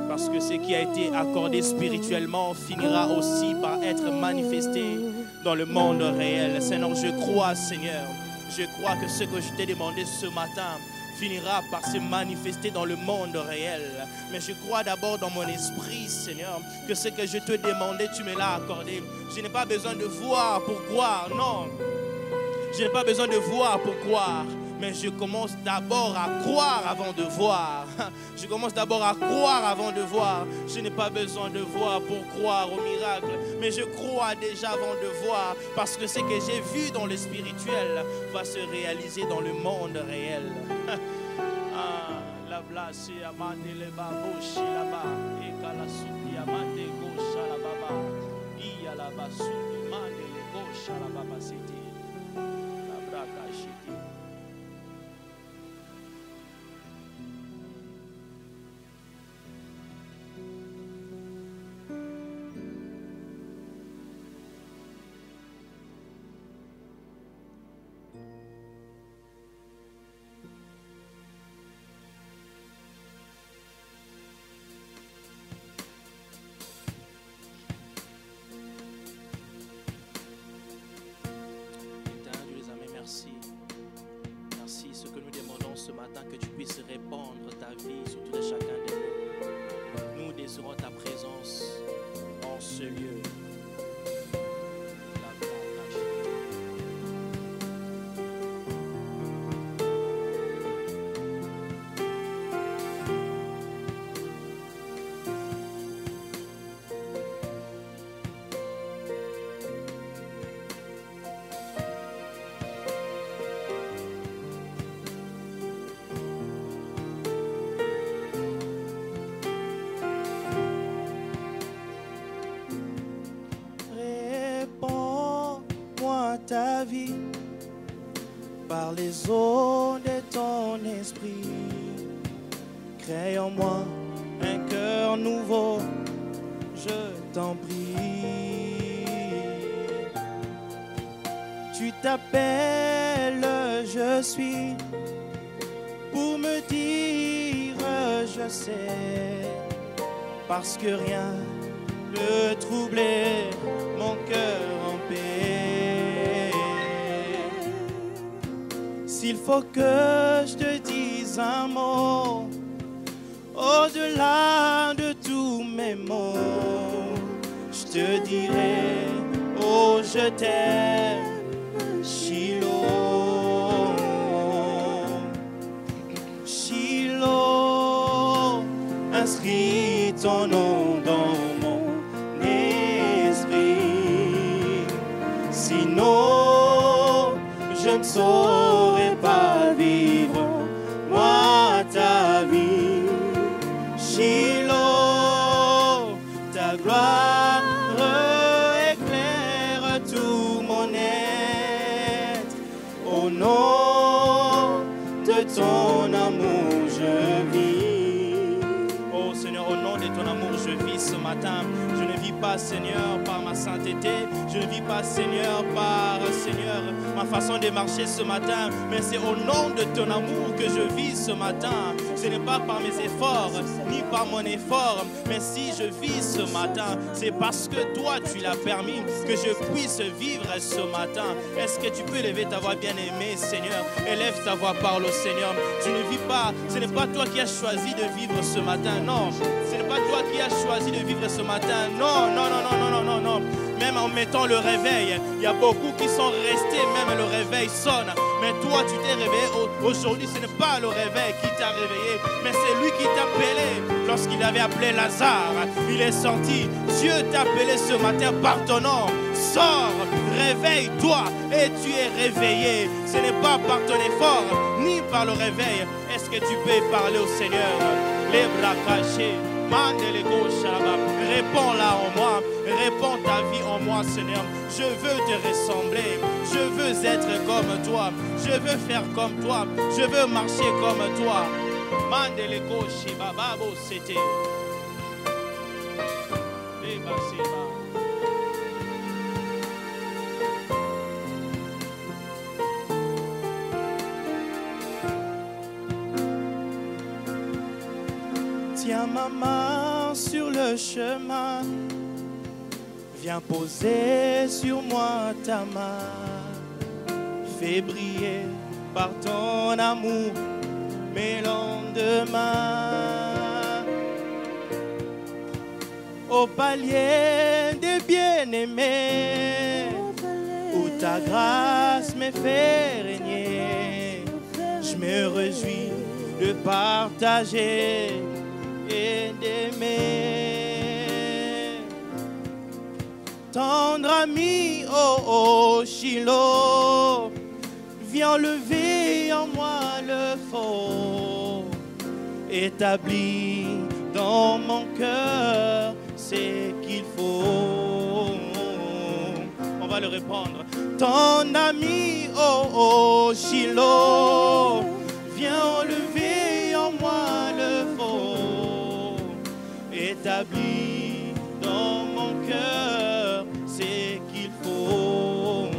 Speaker 1: Parce que ce qui a été accordé spirituellement finira aussi par être manifesté dans le monde réel. Seigneur, je crois, Seigneur. je crois que ce que je t'ai demandé ce matin finira par se manifester dans le monde réel. Mais je crois d'abord dans mon esprit, Seigneur, que ce que je te demandais, tu me l'as accordé. Je n'ai pas besoin de voir pour croire, non. Je n'ai pas besoin de voir pour croire. Mais je commence d'abord à croire avant de voir. Je commence d'abord à croire avant de voir. Je n'ai pas besoin de voir pour croire au miracle. Mais je crois déjà avant de voir. Parce que ce que j'ai vu dans le spirituel va se réaliser dans le monde réel. La blase amande le baboshi là-bas. Et kalasudi amande gauche à la baba. Iya la basudi mande le gauche à la baba city. La braca chiti. Ce matin, que tu puisses répandre ta vie sur tout et chacun de nous. Nous désirons ta présence en ce lieu.
Speaker 3: Ta vie par les eaux de ton esprit. Crée en moi un cœur nouveau, je t'en prie. Tu t'appelles je suis pour me dire je sais, parce que rien ne troublait mon cœur en paix. S'il faut que je te dise un mot, au-delà de tous mes mots, je te dirai, oh je t'aime, Shiloh. Shiloh, inscris ton nom dans mon esprit, sinon je ne saurais pas vivre, moi, ta vie. Shiloh, ta gloire éclaire tout mon être. Au nom de ton amour, je vis.
Speaker 1: Oh Seigneur, au nom de ton amour, je vis ce matin. Je ne vis pas, Seigneur, par ma sainteté. Je ne vis pas, Seigneur, par, Seigneur, ma façon de marcher ce matin. Mais c'est au nom de ton amour que je vis ce matin. Ce n'est pas par mes efforts, ni par mon effort. Mais si je vis ce matin, c'est parce que toi, tu l'as permis que je puisse vivre ce matin. Est-ce que tu peux lever ta voix bien-aimée, Seigneur? Élève ta voix, parle au Seigneur. Tu ne vis pas, ce n'est pas toi qui as choisi de vivre ce matin. Non, ce n'est pas toi qui as choisi de vivre ce matin. Non, non, non, non, non, non, non, non. Même en mettant le réveil, il y a beaucoup qui sont restés, même le réveil sonne. Mais toi, tu t'es réveillé. Aujourd'hui, ce n'est pas le réveil qui t'a réveillé, mais c'est lui qui t'a appelé. Lorsqu'il avait appelé Lazare, il est sorti. Dieu t'a appelé ce matin par ton nom. Sors, réveille-toi et tu es réveillé. Ce n'est pas par ton effort, ni par le réveil. Est-ce que tu peux parler au Seigneur? Les bras cachés. Réponds là en moi, réponds ta vie en moi, Seigneur. Je veux te ressembler, je veux être comme toi, je veux faire comme toi, je veux marcher comme toi. Mandele koshi bababo c'était.
Speaker 3: Tiens ma main sur le chemin, viens poser sur moi ta main. Fais briller par ton amour mes lendemains. Au palier des bien-aimés, où ta grâce me fait régner, je me réjouis de partager et d'aimer. Tendre ami, oh oh Shiloh, viens lever en moi le faux, établis dans mon cœur ce qu'il faut. On va le répondre. Ton ami, oh oh Shiloh, viens enlever en moi le faux, établis dans mon cœur ce qu'il faut.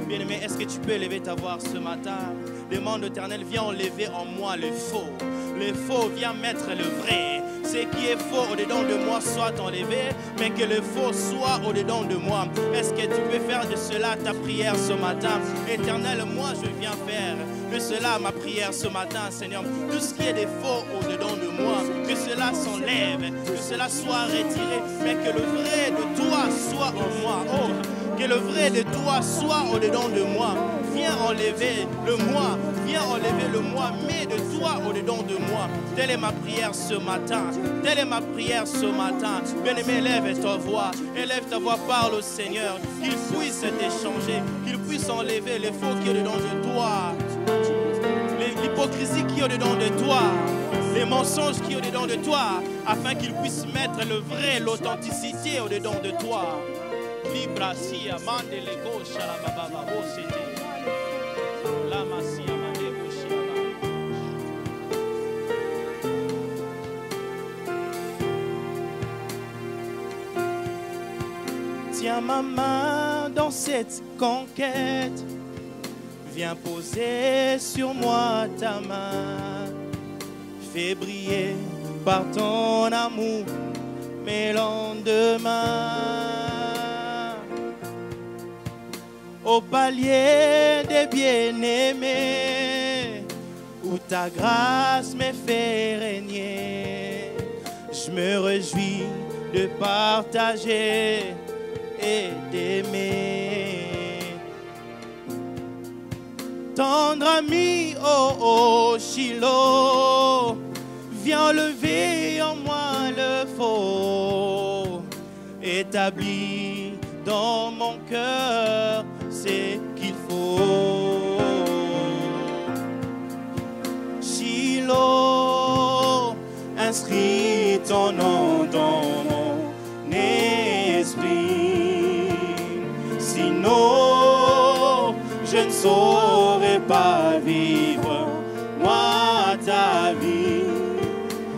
Speaker 3: Bien-aimé, est-ce que tu peux élever ta voix ce matin? Demande l'Éternel, viens enlever en moi le faux. Le faux, viens mettre le vrai. Ce qui est faux au-dedans de moi soit enlevé, mais que le faux soit au-dedans de moi. Est-ce que tu peux faire de cela ta prière ce matin? Éternel, moi je viens faire de cela ma prière ce matin, Seigneur. Tout ce qui est de faux au-dedans de moi, que cela s'enlève, que cela soit retiré, mais que le vrai de toi soit en moi. Oh, que le vrai de toi soit au-dedans de moi. Viens enlever le moi, viens enlever le moi, mets de toi au-dedans de moi. Telle est ma prière ce matin, telle est ma prière ce matin. Bien-aimé, élève ta voix, parle au Seigneur, qu'il puisse t'échanger, qu'il puisse enlever les faux qui est dedans de toi, l'hypocrisie qui est dedans de toi, les mensonges qui est dedans de toi, afin qu'il puisse mettre le vrai, l'authenticité au-dedans de toi. Librasia, mandele gosha la baba bosete. La masia mande goshia. Tiens ma main dans cette conquête. Viens poser sur moi ta main. Fais briller par ton amour mes lendemains. Au palier des bien-aimés, où ta grâce me fait régner, je me réjouis de partager et d'aimer. Tendre ami, oh oh Shiloh, viens enlever en moi le faux, établis dans mon cœur c'est qu'il faut. Shiloh, inscris ton nom dans mon esprit. Sinon, je ne saurais pas vivre, moi, ta vie.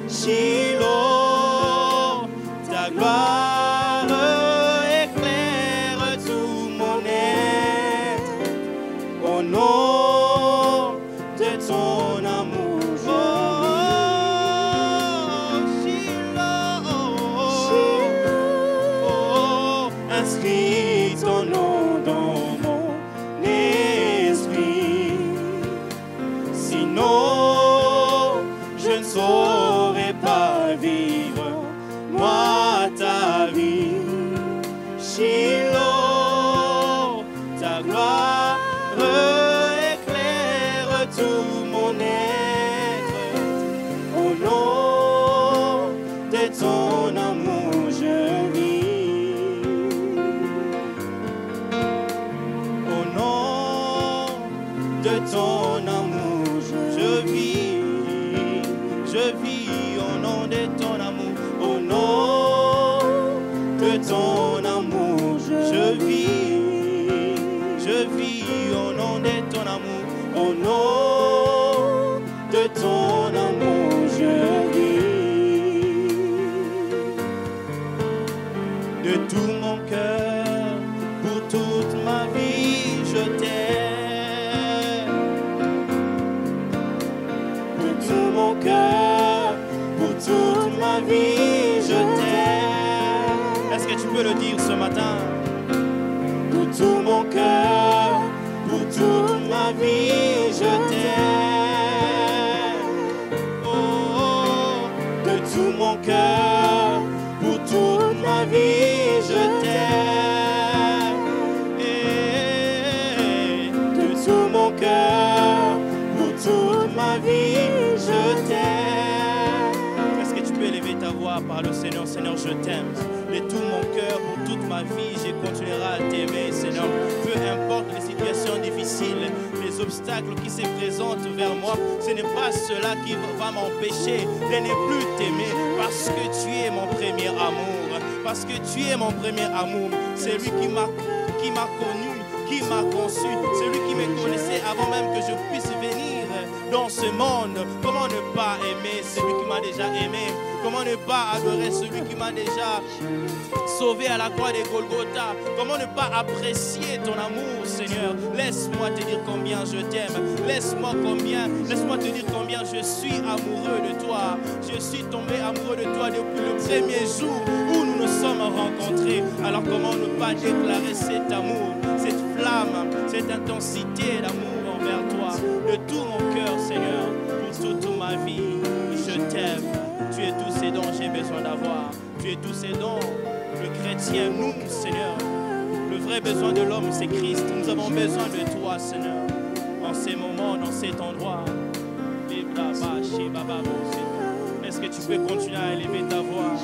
Speaker 3: Shiloh, ta gloire nom de ton amour. Oh, Shiloh, oh, inscris ton nom dans mon esprit. Sinon, je ne saurais pas vivre, moi, ta vie. Shiloh, ta gloire éclaire tout mon être. Au nom de ton amour je vis. Au nom de ton amour je vis. Je vis au nom de ton amour. Au nom de ton amour je vis. Je vis au nom de ton amour, au nom de ton amour, je vis. De tout mon cœur, pour toute ma vie, je t'aime. Pour tout mon cœur, pour toute ma vie, je t'aime. Est-ce que tu peux le dire ce matin? Pour tout mon cœur, pour toute
Speaker 1: vie, je t'aime. Oh, de tout mon cœur, pour toute ma vie, je t'aime. Et de tout mon cœur, pour toute ma vie, je t'aime. Est-ce que tu peux élever ta voix par le Seigneur? Seigneur, je t'aime. De tout mon cœur, pour toute ma vie, je continuerai à t'aimer, Seigneur. Peu importe les situations difficiles, les obstacles qui se présentent vers moi, ce n'est pas cela qui va m'empêcher de ne plus t'aimer, parce que tu es mon premier amour, parce que tu es mon premier amour. C'est lui qui m'a connu, qui m'a conçu, celui qui me connaissait avant même que je puisse venir dans ce monde. Comment ne pas aimer celui qui m'a déjà aimé? Comment ne pas adorer celui qui m'a déjà sauvé à la croix de Golgotha? Comment ne pas apprécier ton amour, Seigneur? Laisse-moi te dire combien je t'aime. Laisse-moi te dire combien je suis amoureux de toi. Je suis tombé amoureux de toi depuis le premier jour où nous nous sommes rencontrés. Alors comment ne pas déclarer cet amour, cette flamme, cette intensité d'amour envers toi? De tout mon cœur, Seigneur, pour toute ma vie, je t'aime. Tu es tous ces dons que j'ai besoin d'avoir. Tu es tous ces dons. Le chrétien, nous, Seigneur. Le vrai besoin de l'homme, c'est Christ. Nous avons besoin de toi, Seigneur. En ces moments, dans cet endroit. Est-ce que tu peux continuer à élever ta voix?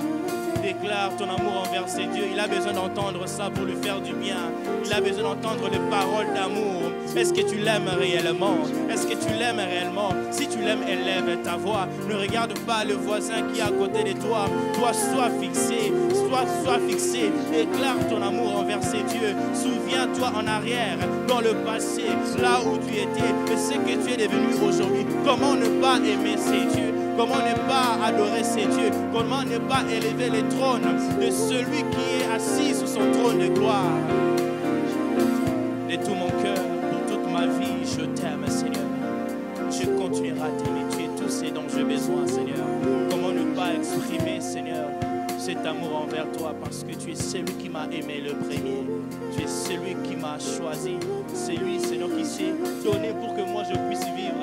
Speaker 1: Déclare ton amour envers ces dieux. Il a besoin d'entendre ça pour lui faire du bien. Il a besoin d'entendre les paroles d'amour. Est-ce que tu l'aimes réellement? Est-ce que tu l'aimes réellement? Si tu l'aimes, élève ta voix. Ne regarde pas le voisin qui est à côté de toi. Toi, sois fixé. Sois fixé. Déclare ton amour envers ces dieux. Souviens-toi en arrière, dans le passé, là où tu étais, et ce que tu es devenu aujourd'hui. Comment ne pas aimer ces dieux? Comment ne pas adorer ces dieux? Comment ne pas élever les trônes de celui qui est assis sur son trône de gloire? De tout mon cœur, pour toute ma vie, je t'aime, Seigneur. Je continuerai à t'aimer. Tu es tout ce dont j'ai besoin, Seigneur. Comment ne pas exprimer, Seigneur, cet amour envers toi, parce que tu es celui qui m'a aimé le premier. Tu es celui qui m'a choisi. C'est lui, Seigneur, qui s'est donné pour que moi je puisse vivre.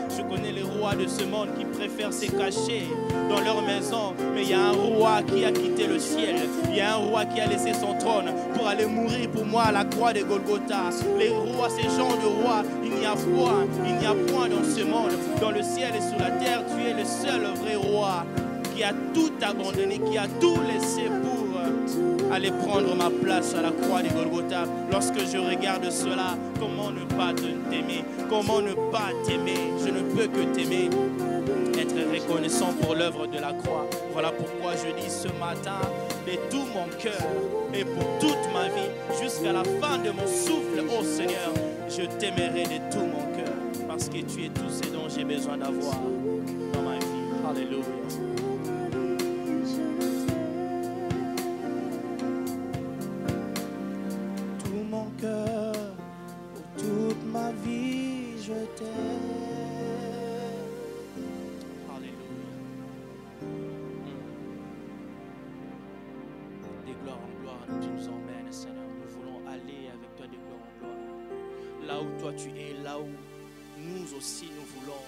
Speaker 1: Je connais les rois de ce monde qui préfèrent se cacher dans leur maison, mais il y a un roi qui a quitté le ciel. Il y a un roi qui a laissé son trône pour aller mourir pour moi à la croix de Golgotha. Les rois, ces gens de rois, il n'y a point dans ce monde. Dans le ciel et sur la terre, tu es le seul vrai roi qui a tout abandonné, qui a tout laissé pour aller prendre ma place à la croix de Golgotha. Lorsque je regarde cela, comment ne pas t'aimer? Comment ne pas t'aimer? Je ne peux que t'aimer, être reconnaissant pour l'œuvre de la croix. Voilà pourquoi je dis ce matin, de tout mon cœur et pour toute ma vie, jusqu'à la fin de mon souffle, oh Seigneur, je t'aimerai de tout mon cœur, parce que tu es tout ce dont j'ai besoin d'avoir dans ma vie. Alléluia. Là où toi tu es, là où nous aussi nous voulons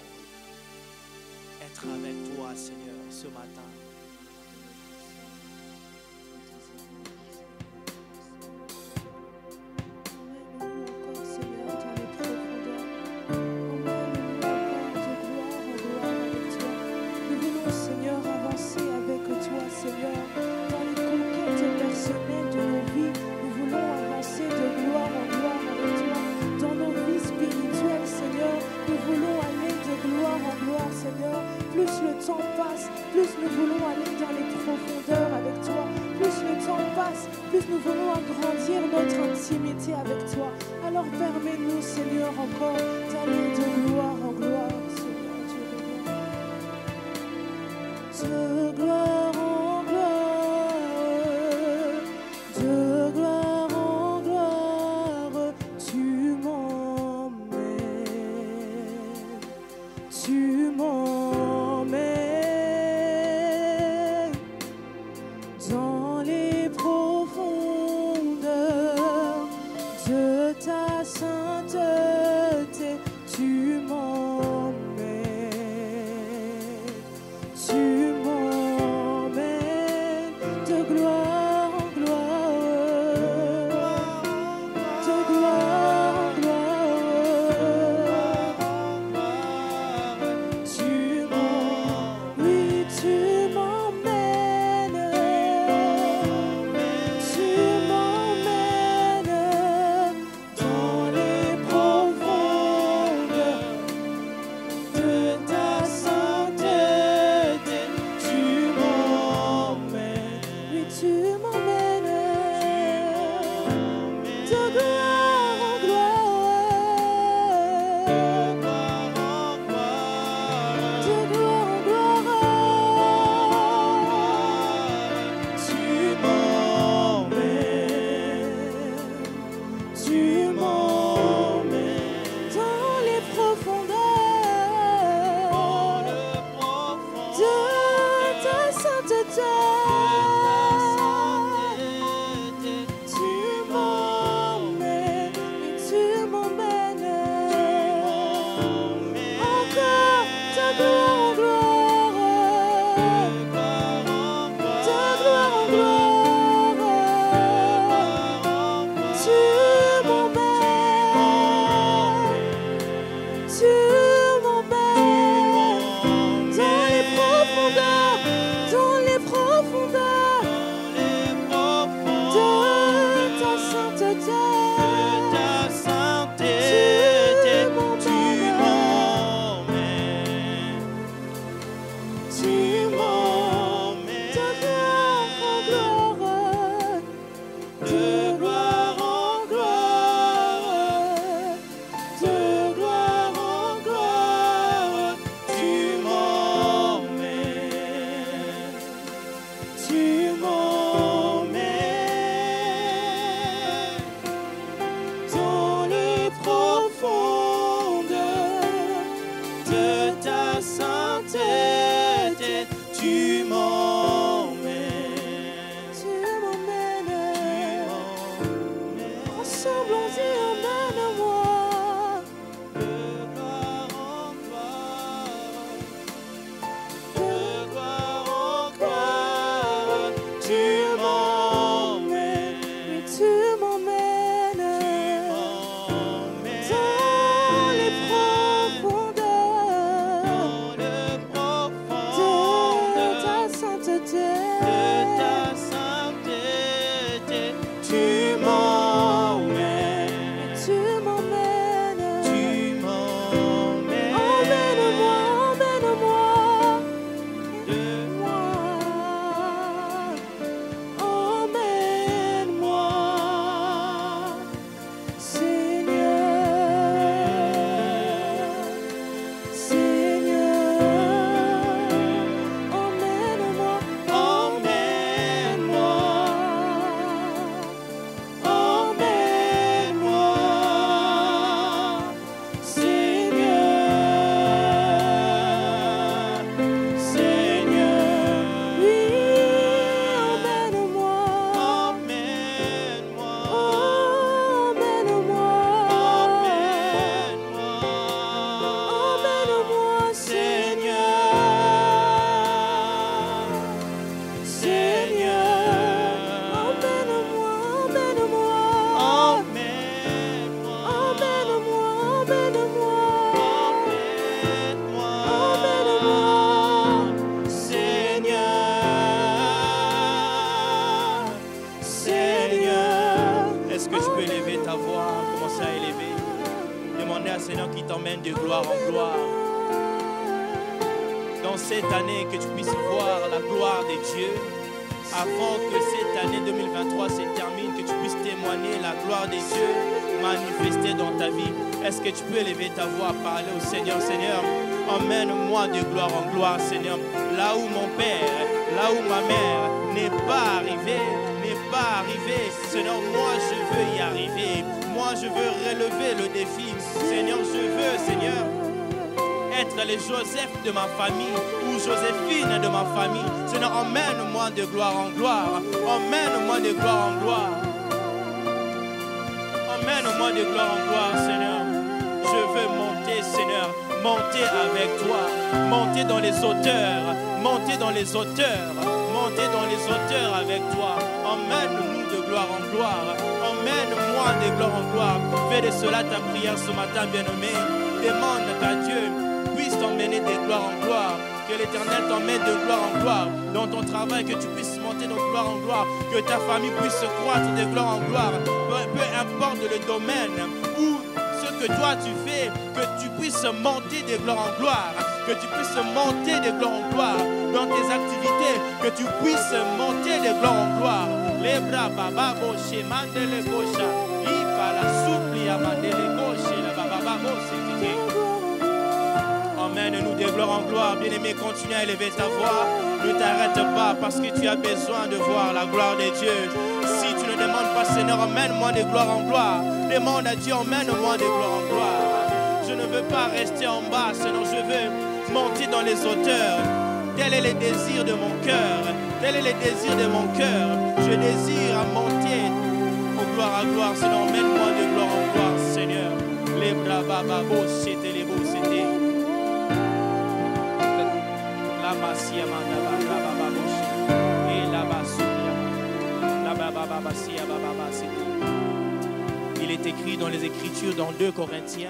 Speaker 1: être avec toi, Seigneur, ce matin.
Speaker 2: Avec toi. Alors permets-nous, Seigneur, encore d'aller de gloire en gloire, Seigneur Dieu de gloire en gloire, de gloire en gloire, tu m'emmènes dans les profondeurs de ta sainteté.
Speaker 1: de ta sainteté, tu m'emmènes.
Speaker 2: Tu m'emmènes. Ensemble, on dit emmène-moi.
Speaker 1: De gloire en gloire, de gloire en gloire, tu m'emmènes.
Speaker 2: Oui, tu m'emmènes. Dans les profondeurs de ta sainteté.
Speaker 1: Tu m'emmènes,
Speaker 2: Tu m'emmènes.
Speaker 1: tu m'emmènes.
Speaker 2: Emmène-moi, emmène-moi.
Speaker 1: De
Speaker 2: Emmène-moi, Seigneur, Seigneur, emmène-moi,
Speaker 1: emmène-moi, emmène-moi, Seigneur, Seigneur,
Speaker 2: oui, emmène-moi,
Speaker 1: emmène-moi,
Speaker 2: emmène-moi, emmène-moi,
Speaker 1: Seigneur, Seigneur,
Speaker 2: emmène-moi, emmène-moi,
Speaker 1: emmène-moi,
Speaker 2: emmène-moi, emmène-moi.
Speaker 1: emmène-moi, Seigneur, Seigneur. Est-ce que tu peux élever ta voix, commencer à élever, demander à Seigneur qui t'emmène de gloire en gloire. Dans cette année, que tu puisses voir la gloire de Dieu. Avant que cette année 2023 se termine, que tu puisses témoigner la gloire de Dieu manifestée dans ta vie. Est-ce que tu peux élever ta voix, parler au Seigneur? Seigneur, emmène-moi de gloire en gloire, Seigneur. Là où mon père, là où ma mère n'est pas arrivé, Seigneur, moi je veux y arriver. Moi je veux relever le défi. Seigneur, je veux, Seigneur, être le Joseph de ma famille ou Joséphine de ma famille. Seigneur, emmène-moi de gloire en gloire. Emmène-moi de gloire en gloire. Emmène-moi de gloire en gloire, Seigneur. Je veux monter, Seigneur. Monter avec toi. Monter dans les hauteurs. Monter dans les hauteurs. Monter dans les hauteurs avec toi. Emmène-nous de gloire en gloire. Emmène-moi de gloire en gloire. Fais de cela ta prière ce matin, bien-aimé. Demande à Dieu puisse t'emmener de gloire en gloire, que l'Éternel t'emmène de gloire en gloire, dans ton travail, que tu puisses monter de gloire en gloire, que ta famille puisse se croître de gloire en gloire, peu importe le domaine ou ce que toi tu fais, que tu puisses monter de gloire en gloire, que tu puisses monter de gloire en gloire, dans tes activités, que tu puisses monter de gloire en gloire. Les bras, baba, boché, mandele, gaucha, ipa, la soupli, amandele, gauche, la baba, boché, emmène-nous de gloire en gloire. Bien-aimé, continue à élever ta voix. Ne t'arrête pas parce que tu as besoin de voir la gloire de Dieu. Si tu ne demandes pas, Seigneur, emmène-moi de gloire en gloire. Demande à Dieu, emmène-moi de gloire en gloire. Je ne veux pas rester en bas, Seigneur. Je veux monter dans les hauteurs. Tel est le désir de mon cœur. Tel est le désir de mon cœur. Je désire monter de gloire à gloire. Seigneur, emmène-moi de gloire en gloire, Seigneur. Les bras, baba, beaux, c'était les beaux, c'était. Il est écrit dans les Écritures, dans 2 Corinthiens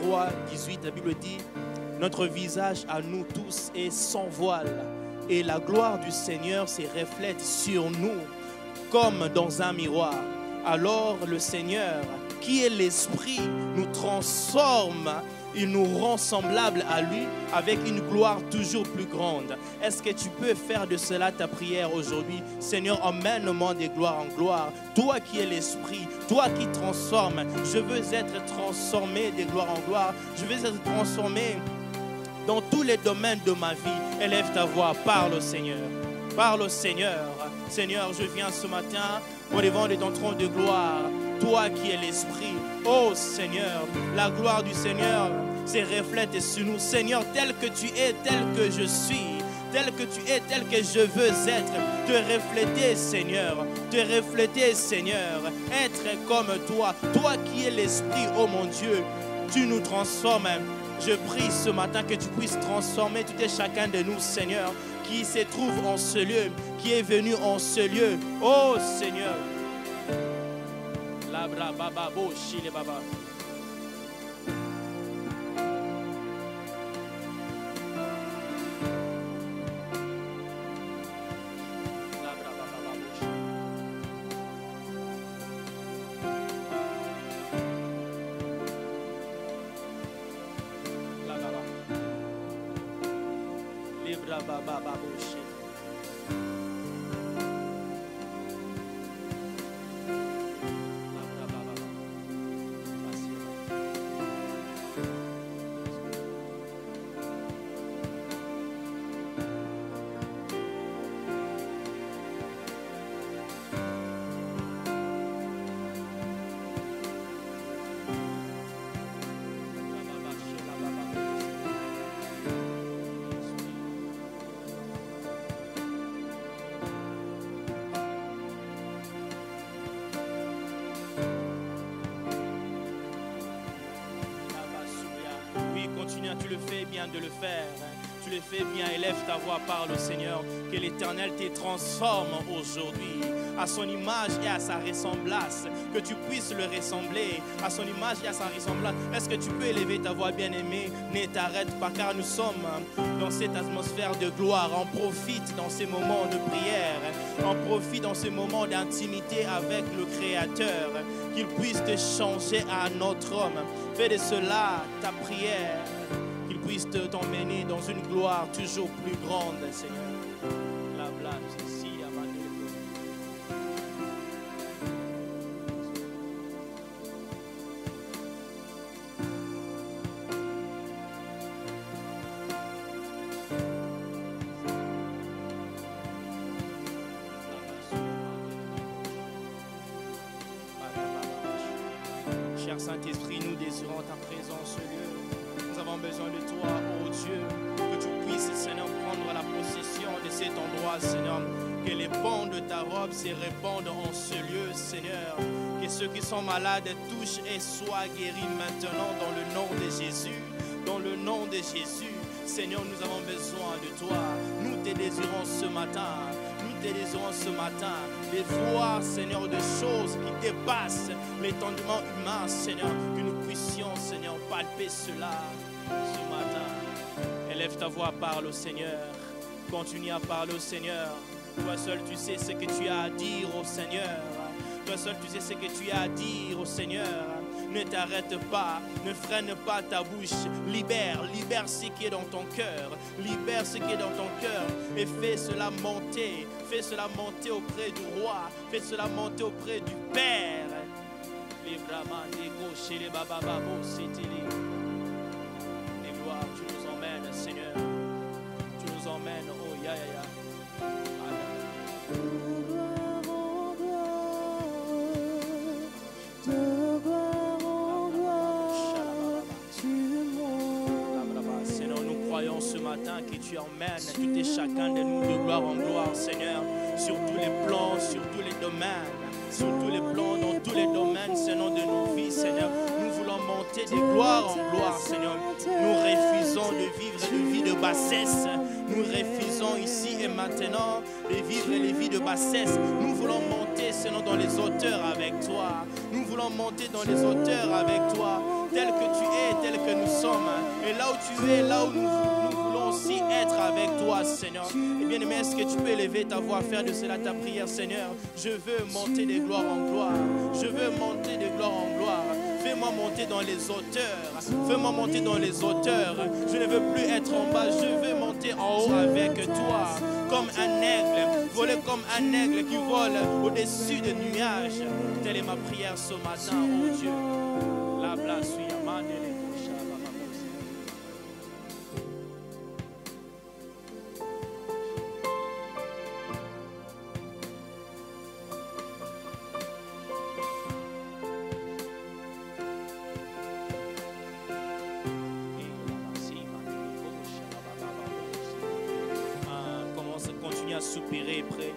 Speaker 1: 3, 18, la Bible dit: notre visage à nous tous est sans voile, et la gloire du Seigneur se reflète sur nous comme dans un miroir. Alors le Seigneur, qui est l'Esprit, nous transforme. Il nous rend semblables à lui avec une gloire toujours plus grande. Est-ce que tu peux faire de cela ta prière aujourd'hui? Seigneur, emmène-moi de gloire en gloire. Toi qui es l'Esprit, toi qui transformes. Je veux être transformé de gloire en gloire. Je veux être transformé dans tous les domaines de ma vie. Élève ta voix, parle au Seigneur. Parle au Seigneur. Seigneur, je viens ce matin au devant de ton trône de gloire. Toi qui es l'Esprit, oh Seigneur, la gloire du Seigneur se reflète sur nous. Seigneur, tel que tu es, tel que je suis, tel que tu es, tel que je veux être, te refléter, Seigneur, te refléter, Seigneur, être comme toi, toi qui es l'Esprit, oh mon Dieu, tu nous transformes. Je prie ce matin que tu puisses transformer tout et chacun de nous, Seigneur, qui se trouve en ce lieu, qui est venu en ce lieu, oh Seigneur. Labra baba bo shile baba. Tu le fais bien de le faire. Tu le fais bien. Élève ta voix, parle au Seigneur. Que l'Éternel te transforme aujourd'hui à son image et à sa ressemblance. Que tu puisses le ressembler à son image et à sa ressemblance. Est-ce que tu peux élever ta voix, bien-aimé? Ne t'arrête pas, car nous sommes dans cette atmosphère de gloire. On profite dans ces moments de prière. On profite dans ces moments d'intimité avec le Créateur. Qu'il puisse te changer à un autre homme. Fais de cela ta prière. Qu'il puisse t'emmener dans une gloire toujours plus grande, Seigneur. La blâme, ici, à ma Cher Saint-Esprit, nous désirons ta présence, Dieu. Nous avons besoin de toi, oh Dieu, que tu puisses, Seigneur, prendre la possession de cet endroit, Seigneur. Que les pans de ta robe se répandent en ce lieu, Seigneur. Que ceux qui sont malades touchent et soient guéris maintenant dans le nom de Jésus. Dans le nom de Jésus, Seigneur, nous avons besoin de toi. Nous te désirons ce matin. Nous te désirons ce matin de voir, Seigneur, des choses qui dépassent l'étendement humain, Seigneur. Que nous puissions, Seigneur, palper cela ce matin. Élève ta voix, parle au Seigneur. Continue à parler au Seigneur. Toi seul, tu sais ce que tu as à dire au Seigneur. Toi seul, tu sais ce que tu as à dire au Seigneur. Ne t'arrête pas, ne freine pas ta bouche. Libère ce qui est dans ton cœur. Libère ce qui est dans ton cœur. Et fais cela monter. Fais cela monter auprès du roi. Fais cela monter auprès du Père. Les bramans, les gauches et les babababos, c'était les gloires. Tu nous emmènes, Seigneur. Tu nous emmènes, oh ya ya ya. Seigneur, nous croyons ce matin que tu emmènes tout et chacun de nous de gloire en gloire, Seigneur, sur tous les plans, sur tous les domaines, sur tous les plans, dans tous les domaines, Seigneur, de nos vies, Seigneur. Nous voulons monter de gloire en gloire, Seigneur. Nous refusons de vivre une vie de bassesse. Nous refusons ici et maintenant de vivre les vies de bassesse. Nous voulons monter, Seigneur, dans les hauteurs avec toi. Nous voulons monter dans les hauteurs avec toi, tel que tu es, tel que nous sommes. Et là où tu es, là où nous voulons aussi être avec toi, Seigneur. Et bien aimé, est-ce que tu peux élever ta voix, faire de cela ta prière, Seigneur? Je veux monter de gloire en gloire. Je veux monter de gloire en gloire. Fais-moi monter dans les hauteurs. Fais-moi monter dans les hauteurs. Je ne veux plus être en bas. Je veux monter en haut avec toi. Comme un aigle. Voler comme un aigle qui vole au-dessus des nuages. Telle est ma prière ce matin, oh Dieu. La place, oui, amandele. à soupirer près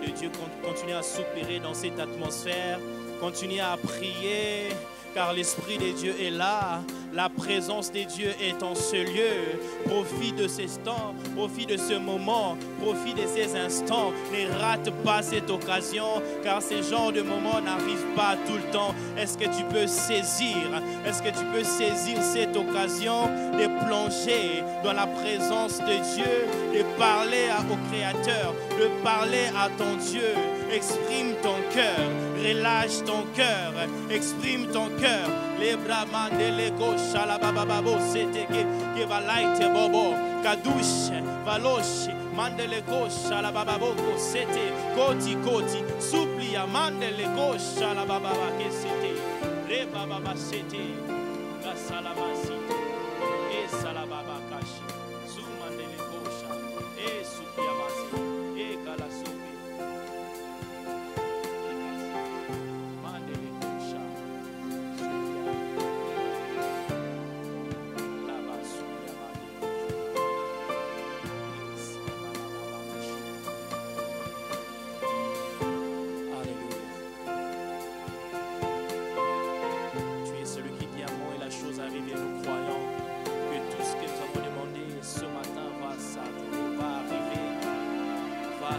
Speaker 1: de Dieu. Continue à soupirer dans cette atmosphère. Continue à prier, car l'Esprit de Dieu est là. La présence de Dieu est en ce lieu. Profite de ces temps, profite de ce moment, profite de ces instants. Ne rate pas cette occasion, car ce genre de moments n'arrivent pas tout le temps. Est-ce que tu peux saisir cette occasion de plonger dans la présence de Dieu, de parler au Créateur, de parler à ton Dieu. Exprime ton cœur, relâche ton cœur, exprime ton cœur. Les brahman de l'ego, shalabababo, c'était qui va light bobo, kadouche, valoche, mandelego, shalabababo, c'était koti, supplia, mandelego, shalabababa, que c'était, rebababa, c'était, la salamacite, et salababa kashi, zumandelego, et supiamasi, et kalasupi.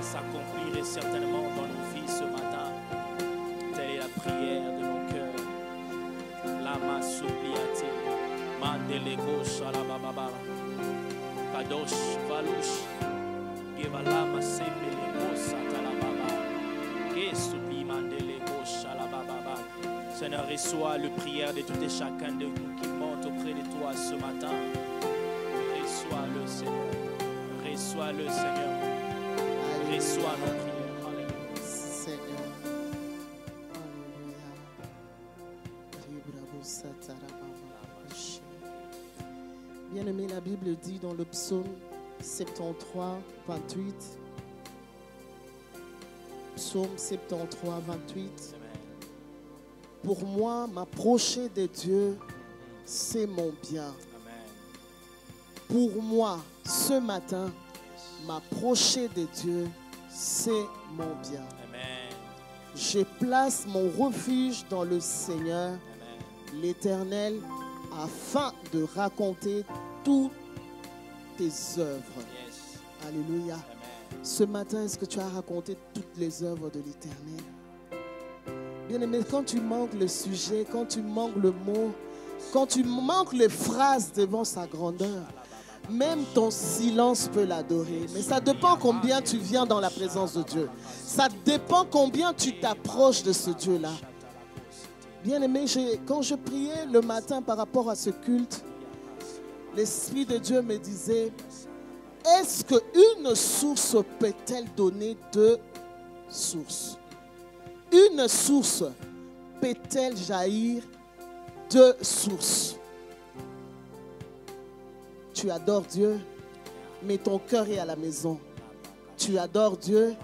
Speaker 1: S'accomplir et certainement dans nos vies ce matin. Telle est la prière de nos cœurs. Lama suppliate, mandelego shalababa, kadosh valush, gevalama sembelego satalababa, que supplie mandelego shalababa. Seigneur, reçois le prière de tout et chacun de nous qui monte auprès de toi ce matin. Reçois-le, Seigneur. Reçois-le, Seigneur. Reçois nos prières. Alléluia.
Speaker 4: Seigneur. Alléluia. Bien-aimé, la Bible dit dans le psaume 73, 28. Psaume 73, 28. Pour moi, m'approcher de Dieu, c'est mon bien.
Speaker 1: Amen.
Speaker 4: Pour moi, ce matin, m'approcher de Dieu, c'est mon bien.
Speaker 1: Amen.
Speaker 4: Je place mon refuge dans le Seigneur,
Speaker 1: Amen.
Speaker 4: l'Éternel, afin de raconter toutes tes œuvres.
Speaker 1: Yes.
Speaker 4: Alléluia.
Speaker 1: Amen.
Speaker 4: Ce matin, est-ce que tu as raconté toutes les œuvres de l'Éternel? Bien-aimé, quand tu manques le sujet, quand tu manques le mot, quand tu manques les phrases devant sa grandeur, même ton silence peut l'adorer. Mais ça dépend combien tu viens dans la présence de Dieu. Ça dépend combien tu t'approches de ce Dieu-là. Bien-aimé, quand je priais le matin par rapport à ce culte, l'Esprit de Dieu me disait, est-ce qu'une source peut-elle donner deux sources? Une source peut-elle jaillir deux sources? Tu adores Dieu, mais ton cœur est à la maison. Tu adores Dieu,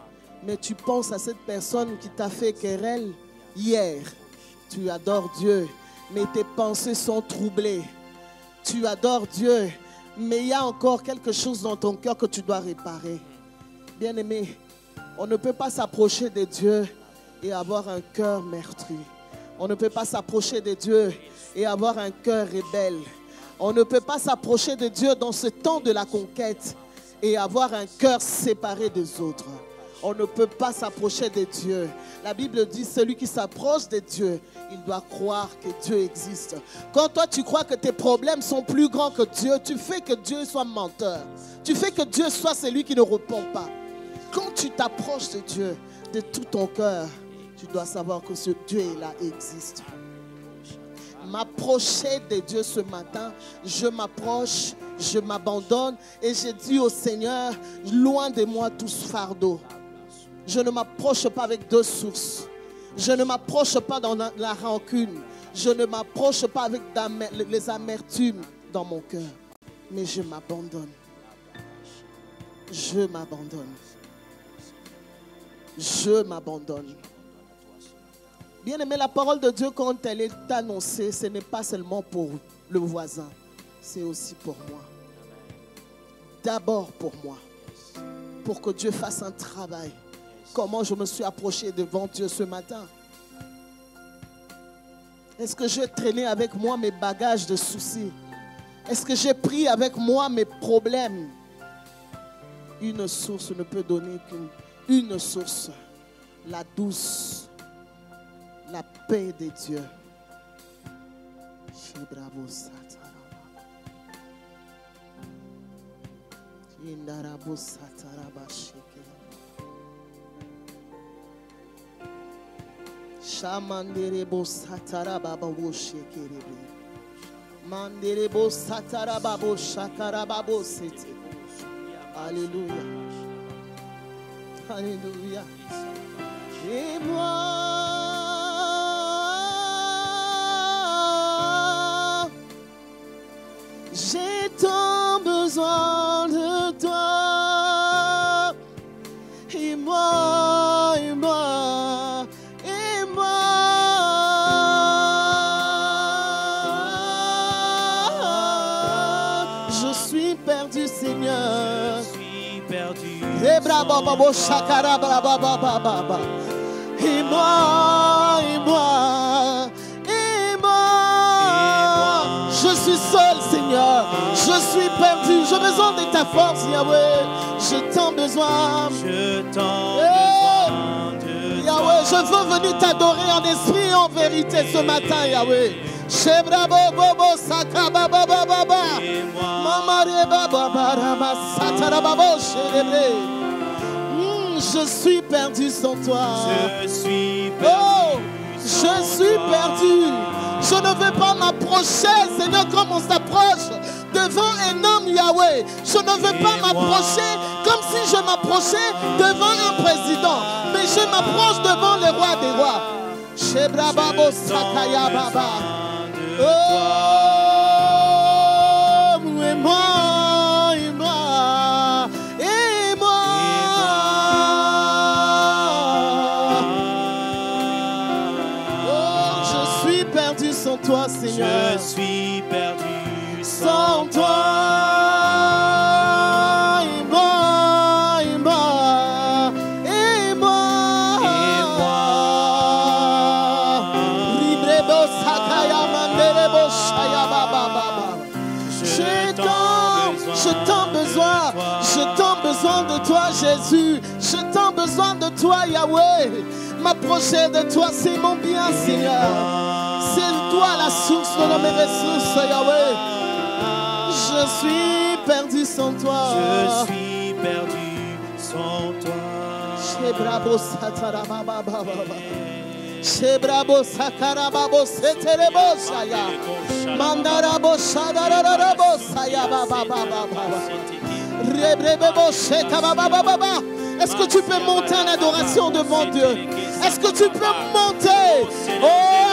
Speaker 4: mais tu penses à cette personne qui t'a fait querelle hier. Tu adores Dieu, mais tes pensées sont troublées. Tu adores Dieu, mais il y a encore quelque chose dans ton cœur que tu dois réparer. Bien-aimé, on ne peut pas s'approcher de Dieu et avoir un cœur meurtri. On ne peut pas s'approcher de Dieu et avoir un cœur rebelle. On ne peut pas s'approcher de Dieu dans ce temps de la conquête et avoir un cœur séparé des autres. On ne peut pas s'approcher de Dieu. La Bible dit, celui qui s'approche de Dieu, il doit croire que Dieu existe. Quand toi tu crois que tes problèmes sont plus grands que Dieu, tu fais que Dieu soit menteur. Tu fais que Dieu soit celui qui ne répond pas. Quand tu t'approches de Dieu de tout ton cœur, tu dois savoir que ce Dieu est là, existe. M'approcher de Dieu ce matin, je m'approche, je m'abandonne et je dis au Seigneur, loin de moi tout ce fardeau. Je ne m'approche pas avec deux sources. Je ne m'approche pas dans la rancune. Je ne m'approche pas avec les amertumes dans mon cœur. Mais je m'abandonne. Je m'abandonne. Je m'abandonne. Bien aimé, la parole de Dieu, quand elle est annoncée, ce n'est pas seulement pour le voisin, c'est aussi pour moi. D'abord pour moi. pour que Dieu fasse un travail. Comment je me suis approché devant Dieu ce matin? Est-ce que j'ai traîné avec moi mes bagages de soucis? Est-ce que j'ai pris avec moi mes problèmes? Une source ne peut donner qu'une source. La douce, la paix de Dieu. Shamanderebo satara baba wo shekerebe. Manderebo satara babo shakara babo sete. Alléluia. Alléluia. Et moi, j'ai tant besoin de toi. Et moi, et moi, et moi. Je suis perdu, Seigneur.
Speaker 3: Je suis perdu.
Speaker 4: Et bravo, babo, shakara, bravo, baba, baba. Et moi, et moi, et moi. Je suis seul, Seigneur. Je suis perdu. J'ai besoin de ta force, Yahweh. Je t'en besoin.
Speaker 3: Je t'en besoin de
Speaker 4: Yahweh, je veux venir t'adorer en esprit et en vérité ce matin, Yahweh. Shebrabo bobo sakaba baba baba. Mama reba baba rama satara babo sherebre. Je suis perdu sans toi.
Speaker 3: Je suis perdu.
Speaker 4: Oh, je suis perdu. Je ne veux pas m'approcher, Seigneur, comme on s'approche devant un homme, Yahweh. Je ne veux pas m'approcher comme si je m'approchais devant un président. Mais je m'approche devant le roi des rois. Shebrababo sakaya baba. Oh, et moi, et moi, et moi. Oh, je suis perdu sans toi, Seigneur.
Speaker 3: Je suis perdu
Speaker 4: Sans toi, et moi, et moi, et moi,
Speaker 3: et moi.
Speaker 4: Librebo sakaya manderebo shaya baba baba. Je t'en besoin de toi, Jésus. Je t'en besoin de toi, Yahweh. M'approcher de toi, c'est mon bien, Seigneur. C'est toi la source de mes ressources, Yahweh. Je suis perdu sans toi.
Speaker 3: Je suis perdu sans toi.
Speaker 4: Shebrabo satara baba baba. Shebrabo sakara babo seterebo shaya. Mandarabo shadarabo saya baba baba baba. Rebrebebo sheka baba baba. Est-ce que tu peux monter en adoration devant Dieu? Est-ce que tu peux monter? Oh,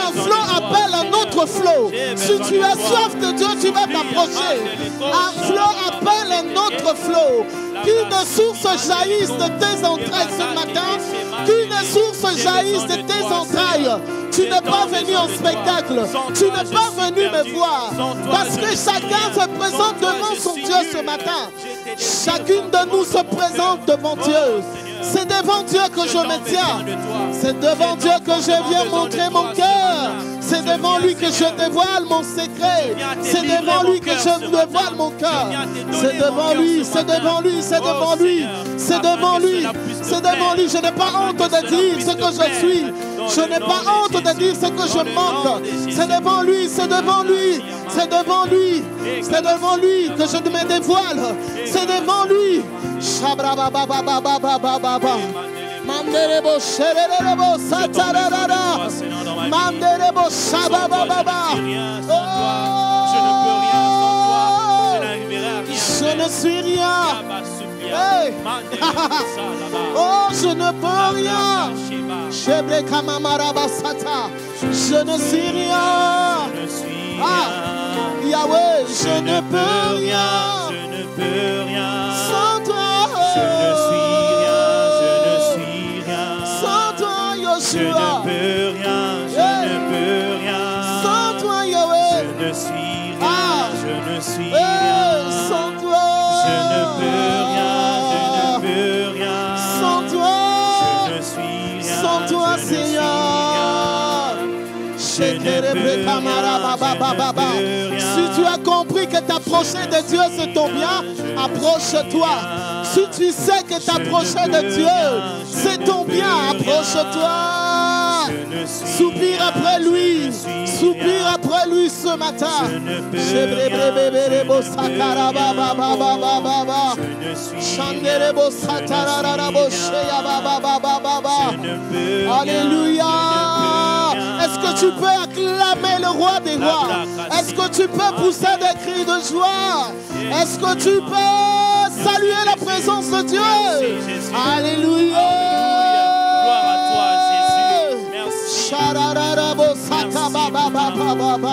Speaker 4: un flot appelle un autre flot. Si tu as soif de Dieu, tu vas t'approcher. Un flot appelle un autre flot. Qu'une source jaillisse de tes entrailles ce matin. Qu'une source jaillisse de tes entrailles. Tu n'es pas venu en spectacle. Tu n'es pas venu me voir. Parce que chacun se présente devant son Dieu ce matin. Chacune de nous se présente devant Dieu. C'est devant Dieu que je me tiens. C'est devant Dieu que je viens montrer mon cœur. C'est devant lui que je dévoile mon secret. C'est devant lui que je dévoile mon cœur. C'est devant lui, c'est devant lui, c'est devant lui. C'est devant lui, c'est devant lui. Je n'ai pas honte de dire ce que je suis. Je n'ai pas honte de dire ce que je manque. C'est devant lui, c'est devant lui. C'est devant lui. C'est devant lui que je me dévoile. C'est devant lui. Shabrabababababababa. Manderebo shererebo satarara. Manderebo shababababa. Je ne suis rien. Hey. Oh, je ne peux rien. Je ne suis rien. Ah, Yahweh, je ne peux rien.
Speaker 3: Je ne peux rien.
Speaker 4: Sans toi.
Speaker 3: Je ne suis rien. Je ne suis rien.
Speaker 4: Sans toi,
Speaker 3: Je ne
Speaker 4: Yoshua.
Speaker 3: peux rien. Je ne peux rien.
Speaker 4: Sans toi, Yahweh.
Speaker 3: Je ne suis rien.
Speaker 4: Ah.
Speaker 3: Je ne suis
Speaker 4: Hey,
Speaker 3: rien.
Speaker 4: sans toi.
Speaker 3: Je ne peux rien. Je ne peux
Speaker 4: Si tu as compris que t'approcher de Dieu c'est ton bien, approche-toi. Si tu sais que t'approcher de Dieu c'est ton bien, approche-toi. Soupire après lui. Soupire après lui ce matin. Alléluia. Est-ce que tu peux acclamer le roi des rois? Est-ce que tu peux pousser des cris de joie? Est-ce que tu peux saluer la présence de Dieu? Alléluia.
Speaker 1: Gloire à toi, Jésus. Merci.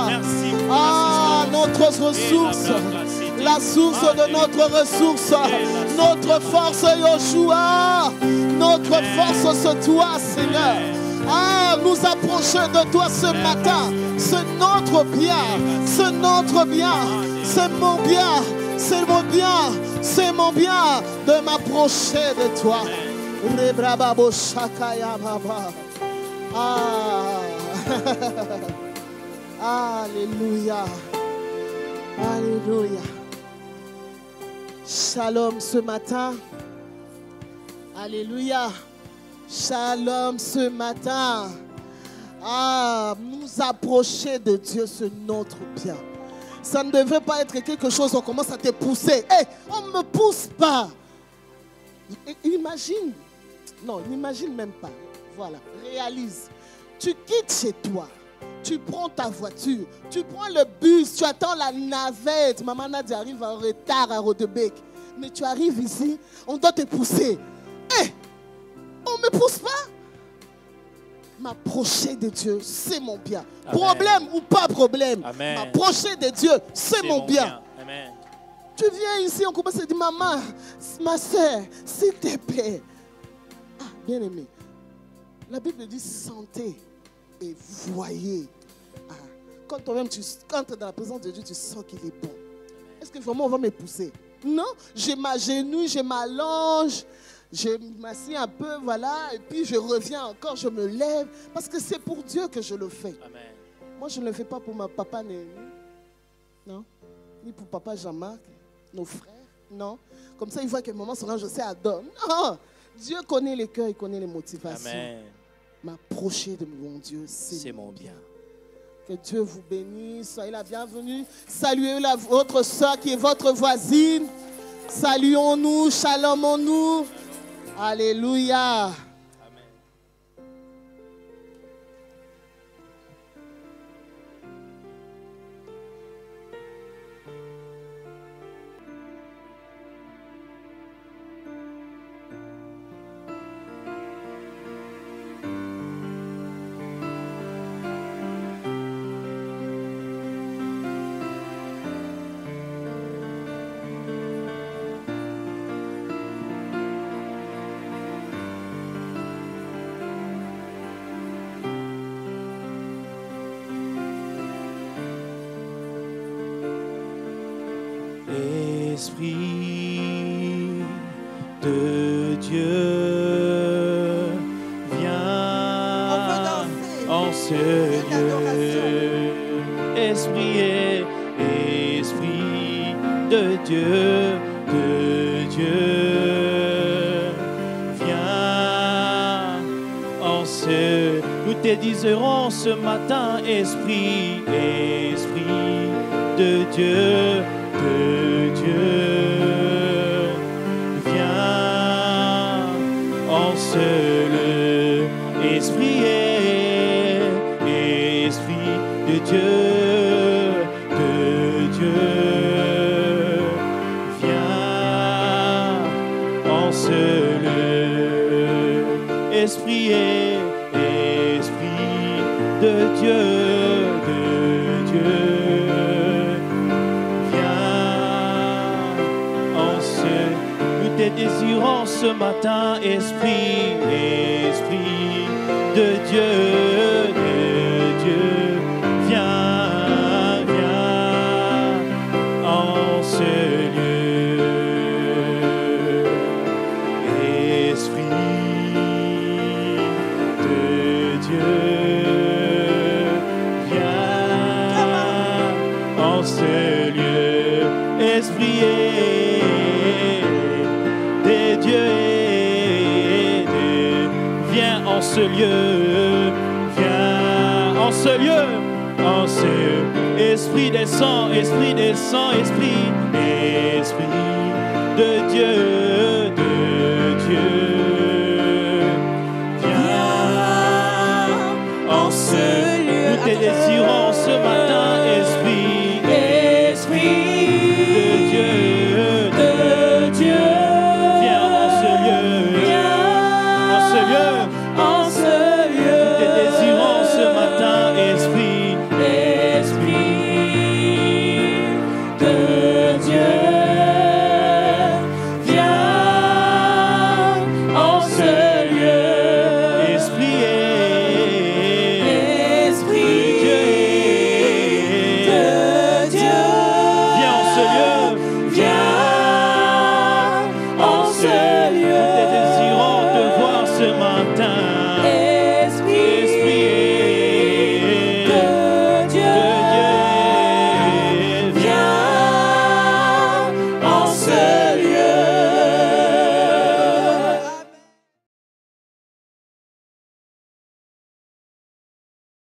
Speaker 1: Merci.
Speaker 4: Ah, notre ressource. La source de notre ressource, notre force, Yoshua, notre force, c'est toi, Seigneur. Ah, nous approcher de toi ce matin, c'est notre bien, c'est notre bien, c'est mon bien, c'est mon bien, c'est mon bien de m'approcher de toi. Ah, alléluia, alléluia. Shalom ce matin. Alléluia. Shalom ce matin. Ah, nous approcher de Dieu, c'est notre bien. Ça ne devrait pas être quelque chose, on commence à te pousser. Hey, on ne me pousse pas. Imagine. Non, n'imagine même pas. Voilà, réalise. Tu quittes chez toi. Tu prends ta voiture, tu prends le bus, tu attends la navette. Maman Nadia arrive en retard à Rodebeek. Mais tu arrives ici, on doit te pousser. Hey, on ne me pousse pas. M'approcher de Dieu, c'est mon bien. Amen. Problème ou pas problème, m'approcher de Dieu, c'est mon bien.
Speaker 1: Amen.
Speaker 4: Tu viens ici, on commence à dire, maman, ma soeur, s'il te plaît. Ah, bien aimé, la Bible dit santé. Et voyez, quand toi-même tu entres dans la présence de Dieu, tu sens qu'il est bon. Est-ce que vraiment on va me pousser? Non, je m'agenouille, je m'allonge, je m'assieds un peu, voilà, et puis je reviens encore, je me lève, parce que c'est pour Dieu que je le fais. Amen. Moi, je ne le fais pas pour ma papa Néhémie, non, ni pour papa Jean-Marc, nos frères, non. Comme ça, il voit que le moment sera, je sais, adore. Non, Dieu connaît les cœurs, il connaît les motivations. Amen. M'approcher de mon Dieu, c'est mon bien. Que Dieu vous bénisse, soyez la bienvenue. Saluez votre soeur qui est votre voisine. Saluons-nous, shalomons-nous. Alléluia.
Speaker 1: Esprit de Dieu, viens en ce lieu. Esprit de Dieu, viens en ce. Nous te diserons ce matin, Esprit de Dieu. Viens en ce lieu, Esprit de Dieu, viens en ce lieu, Esprit de Dieu. Désirons ce matin, Esprit de Dieu, viens en ce lieu. Esprit de Dieu, viens. ce lieu, viens en ce lieu, en ce Esprit descend, Esprit descend, Esprit, Esprit.